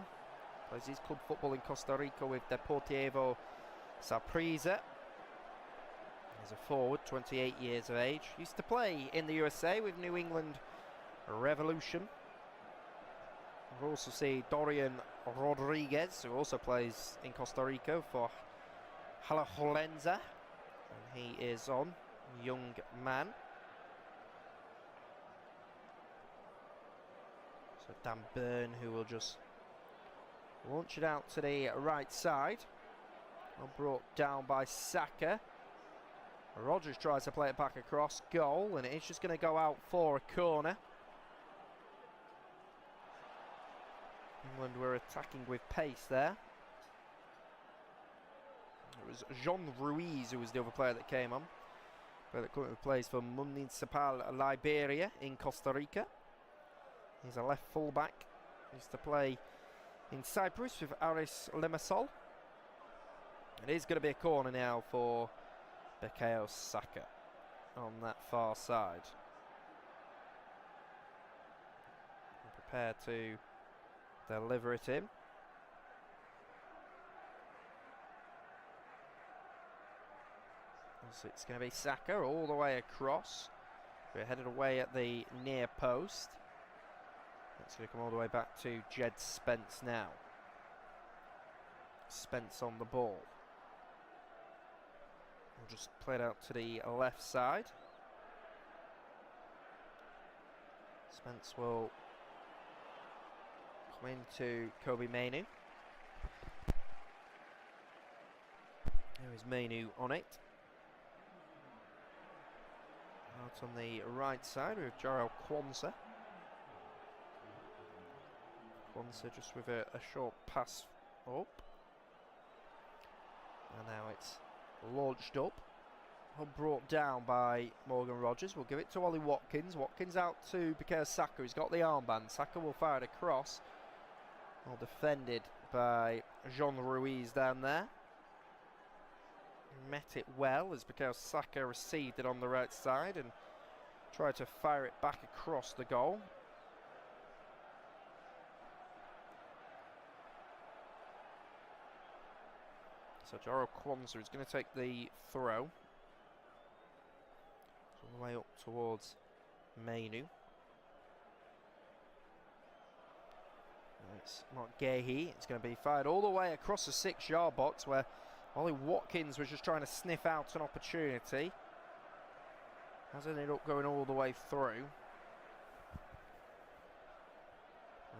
Plays his club football in Costa Rica with Deportivo Saprissa. He's a forward, 28 years of age. Used to play in the USA with New England Revolution. We've also seen Dorian Rodriguez, who also plays in Costa Rica for Alajuelense. And he is on, young man. So Dan Burn, who will just launch it out to the right side. Well, brought down by Saka. Rodgers tries to play it back across, goal, and it's just going to go out for a corner. England were attacking with pace there. It was Jean Ruiz who was the other player that came on. Player that currently plays for Municipal Liberia in Costa Rica. He's a left fullback. Used to play in Cyprus with Aris Limassol. It is going to be a corner now for Bukayo Saka on that far side. Prepare to deliver it in. So it's going to be Saka all the way across. We're headed away at the near post. It's going to come all the way back to Jed Spence now. Spence on the ball. We'll just play it out to the left side. Spence will come into Kobe Mainoo. There is Mainoo on it. Out on the right side with Jarrell Quansah. Quansah just with a short pass up. And now it's launched up. Brought down by Morgan Rodgers. We'll give it to Ollie Watkins. Watkins out to Bukayo Saka. He's got the armband. Saka will fire it across. Well defended by Jean Ruiz down there. Met it well as Bukayo Saka received it on the right side and tried to fire it back across the goal. So Jarrell Quansah is going to take the throw. All the way up towards Mainoo. It's Mark Gahey. It's going to be fired all the way across the 6-yard box where Ollie Watkins was just trying to sniff out an opportunity. Has ended up going all the way through.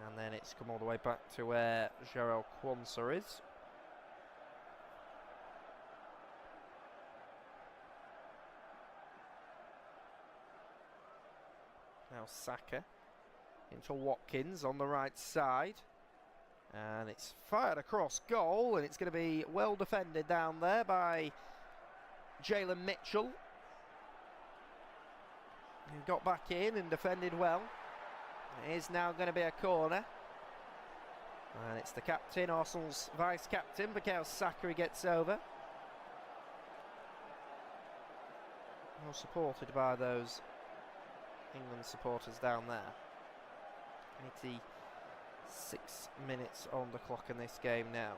And then it's come all the way back to where Jarrell Quansah is. Now Saka into Watkins on the right side. And it's fired across goal, and it's going to be well defended down there by Jalen Mitchell, who got back in and defended well. It is now going to be a corner. And it's the captain, Arsenal's vice-captain, Bukayo Saka, who gets over. Well supported by those England supporters down there. 86 minutes on the clock in this game now.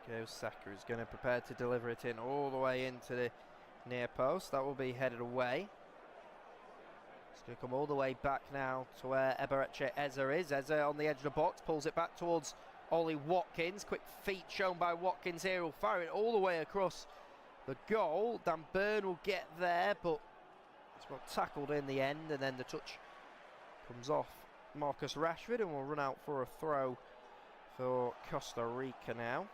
Bukayo Saka is going to prepare to deliver it in all the way into the near post. That will be headed away. It's going to come all the way back now to where Eberechi Eze is. Eze on the edge of the box, pulls it back towards Ollie Watkins. Quick feet shown by Watkins here. He'll fire it all the way across the goal. Dan Burn will get there, but it's well tackled in the end, and then the touch comes off Marcus Rashford and will run out for a throw for Costa Rica now.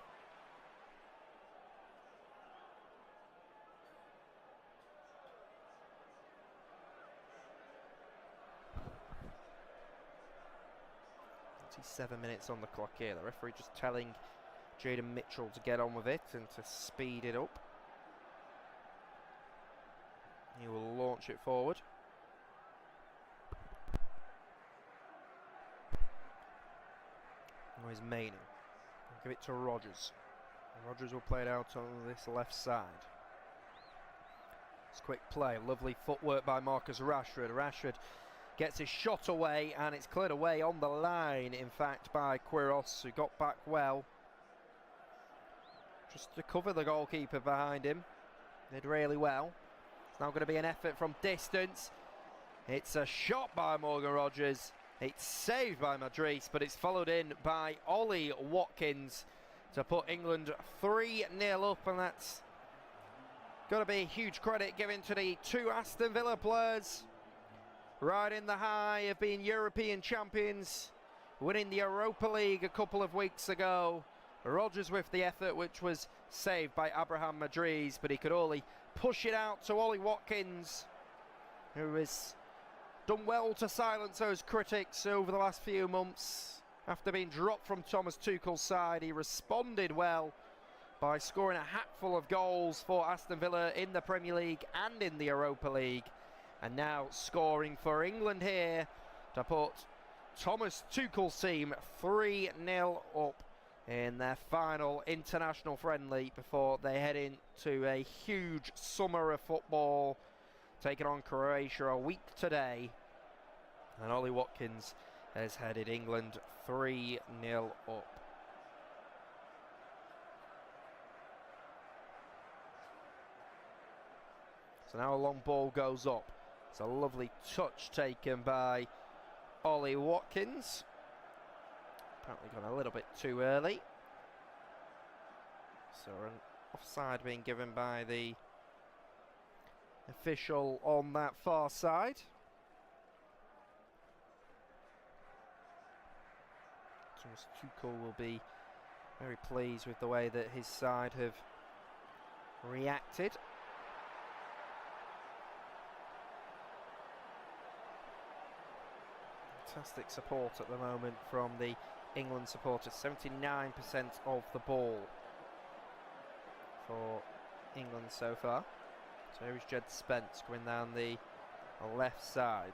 Seven minutes on the clock here. The referee just telling Jaden Mitchell to get on with it and to speed it up. He will launch it forward. Now he's Maining. Give it to Rogers. Rogers will play it out on this left side. It's quick play, lovely footwork by Marcus Rashford. Rashford gets his shot away, and it's cleared away on the line, in fact, by Quiros, who got back well. Just to cover the goalkeeper behind him. Did really well. It's now going to be an effort from distance. It's a shot by Morgan Rogers. It's saved by Madrid, but it's followed in by Ollie Watkins to put England 3-0 up, and that's got to be huge credit given to the two Aston Villa players. Riding the high of being European champions, winning the Europa League a couple of weeks ago. Rogers with the effort, which was saved by Abraham Madrid, but he could only push it out to Ollie Watkins, who has done well to silence those critics over the last few months. After being dropped from Thomas Tuchel's side, he responded well by scoring a hatful of goals for Aston Villa in the Premier League and in the Europa League. And now scoring for England here to put Thomas Tuchel's team 3-0 up in their final international friendly before they head into a huge summer of football, taking on Croatia a week today. And Ollie Watkins has headed England 3-0 up. So now a long ball goes up. It's a lovely touch taken by Ollie Watkins. Apparently gone a little bit too early. So an offside being given by the official on that far side. Thomas Tuchel will be very pleased with the way that his side have reacted. Fantastic support at the moment from the England supporters. 79% of the ball for England so far. So here's Jed Spence going down the left side.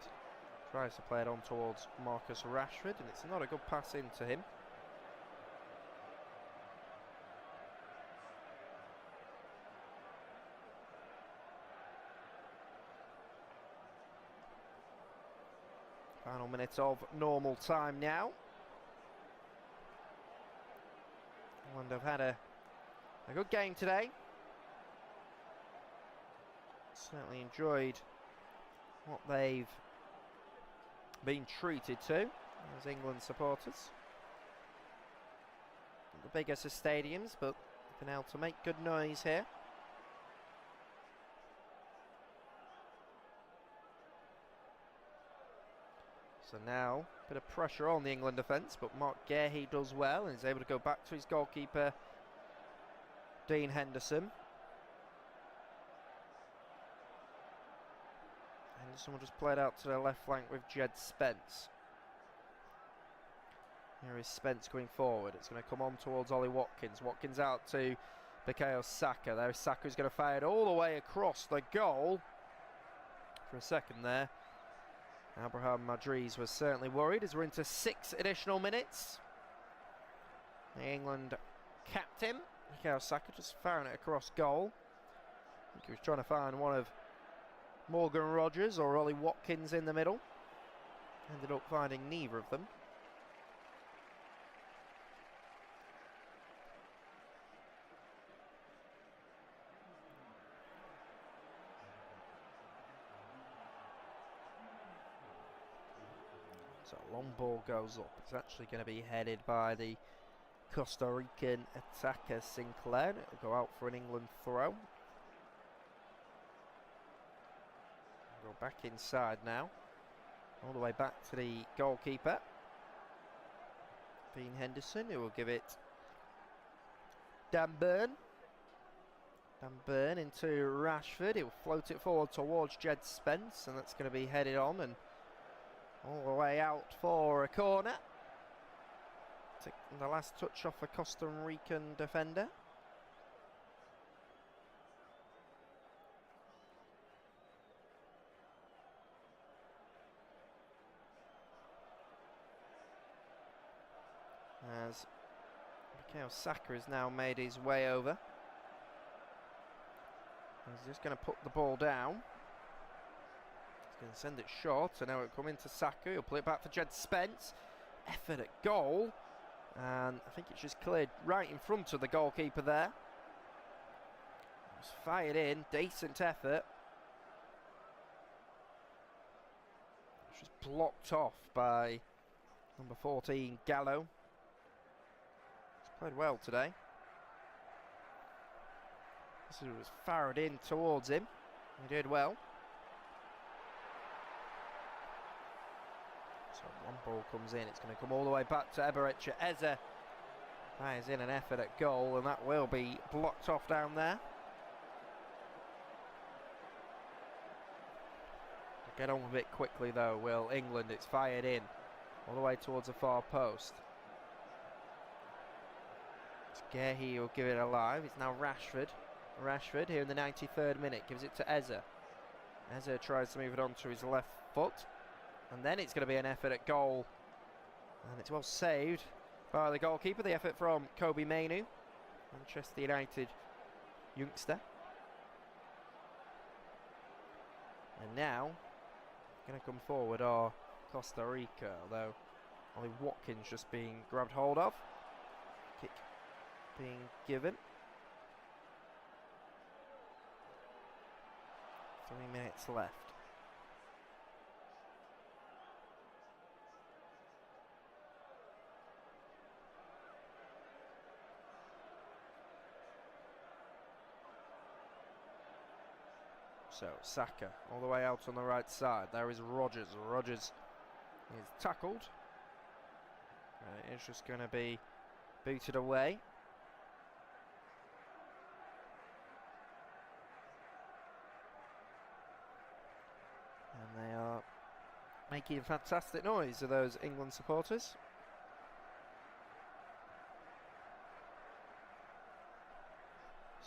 Tries to play it on towards Marcus Rashford, and it's not a good pass into him. Final minute of normal time now. England have had a good game today. certainly enjoyed what they've been treated to as England supporters. Not the biggest of stadiums, but been able to make good noise here. So now, a bit of pressure on the England defence, but Mark Gahey does well and is able to go back to his goalkeeper, Dean Henderson. Henderson will just play it out to the left flank with Jed Spence. Here is Spence going forward. It's going to come on towards Ollie Watkins. Watkins out to Bukayo Saka. There is Saka who's going to fire it all the way across the goal. For a second there, Abraham Madriz was certainly worried as we're into 6 additional minutes. The England captain, Bukayo Saka, just firing it across goal. I think he was trying to find one of Morgan Rogers or Ollie Watkins in the middle. Ended up finding neither of them. So a long ball goes up. It's actually going to be headed by the Costa Rican attacker Sinclair. It'll go out for an England throw. Go back inside now. All the way back to the goalkeeper, Dean Henderson, who will give it Dan Burn. Dan Burn into Rashford. He'll float it forward towards Jed Spence, and that's going to be headed on and all the way out for a corner. Taking the last touch off a Costa Rican defender. As Bukayo Saka has now made his way over. He's just going to put the ball down. He's going to send it short, and now it'll come into Saka. He'll play it back for Jed Spence. Effort at goal, and I think it's just cleared right in front of the goalkeeper there. It's fired in, decent effort. It's just blocked off by number 14, Gallo. He's played well today. This was fired in towards him. He did well. So one ball comes in. It's going to come all the way back to Eberechi Eze. Fires in an effort at goal, and that will be blocked off down there. Get on with it quickly though, will England. It's fired in all the way towards the far post. Gahey will give it alive. It's now Rashford. Rashford here in the 93rd minute gives it to Eze. Eze tries to move it onto his left foot, and then it's going to be an effort at goal, and it's well saved by the goalkeeper. The effort from Kobe Mainu, Manchester United youngster. And now going to come forward are Costa Rica, although Ollie Watkins just being grabbed hold of. Kick being given. 3 minutes left. So Saka all the way out on the right side. There is Rogers. Rogers is tackled. It's just going to be booted away. And they are making fantastic noise of those England supporters.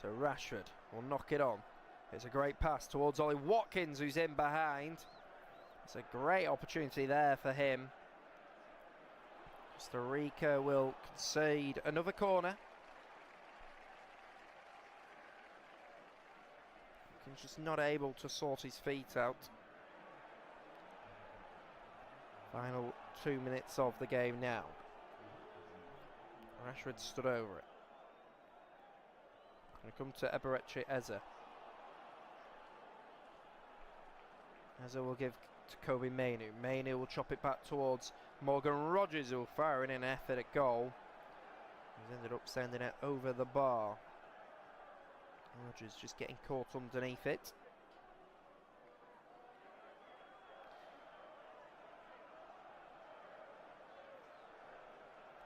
So Rashford will knock it on. It's a great pass towards Ollie Watkins, who's in behind. It's a great opportunity there for him. Costa Rica will concede another corner. He's just not able to sort his feet out. Final 2 minutes of the game now. Rashford stood over it. Going to come to Eberechi Eze. as I will give to Kobe Mainu. Mainu will chop it back towards Morgan Rogers, who will fire in an effort at goal. He's ended up sending it over the bar. Rogers just getting caught underneath it.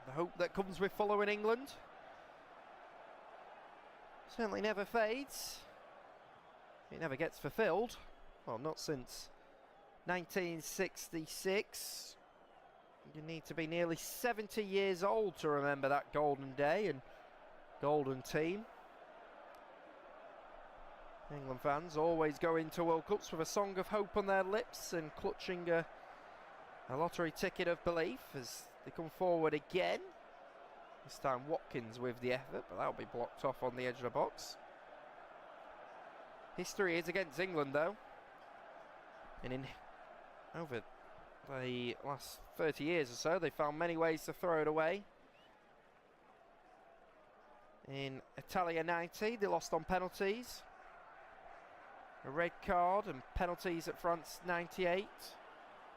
The hope that comes with following England certainly never fades. It never gets fulfilled. Well, not since 1966. You need to be nearly 70 years old to remember that golden day and golden team. England fans always go into World Cups with a song of hope on their lips and clutching a lottery ticket of belief as they come forward again. This time Watkins with the effort, but that'll be blocked off on the edge of the box. History is against England though. And in over the last 30 years or so, they found many ways to throw it away. In Italia 90, they lost on penalties. A red card and penalties at France 98.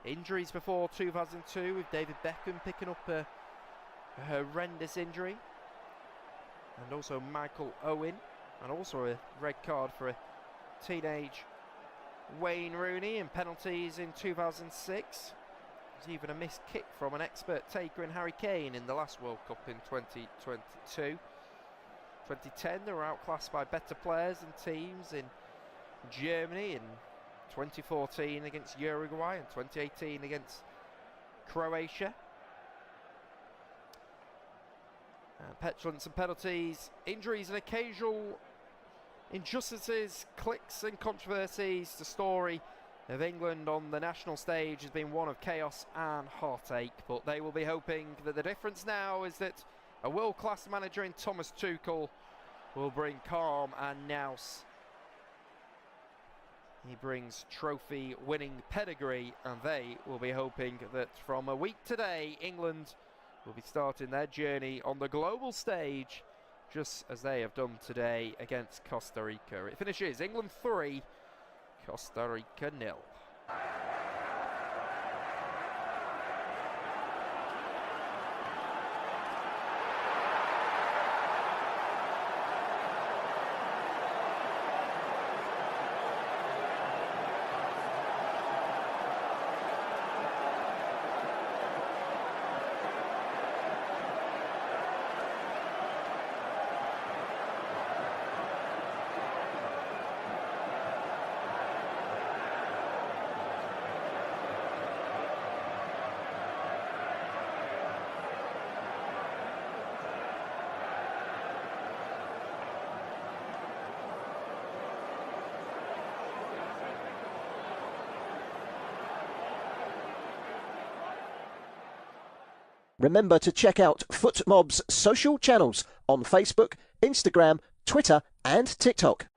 Injuries before 2002 with David Beckham picking up a horrendous injury. And also Michael Owen. And also a red card for a teenage Wayne Rooney in penalties in 2006. There's even a missed kick from an expert taker in Harry Kane in the last World Cup in 2022. 2010 they were outclassed by better players and teams in Germany, in 2014 against Uruguay, and 2018 against Croatia. Petulance and penalties, injuries and occasional injustices, clicks and controversies. The story of England on the national stage has been one of chaos and heartache, but they will be hoping that the difference now is that a world-class manager in Thomas Tuchel will bring calm and nous. He brings trophy-winning pedigree, and they will be hoping that from a week today, England will be starting their journey on the global stage, just as they have done today against Costa Rica. It finishes England 3, Costa Rica 0. Remember to check out FootMob's social channels on Facebook, Instagram, Twitter and TikTok.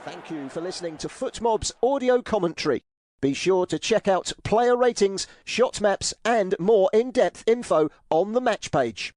Thank you for listening to FootMob's audio commentary. Be sure to check out player ratings, shot maps and more in-depth info on the match page.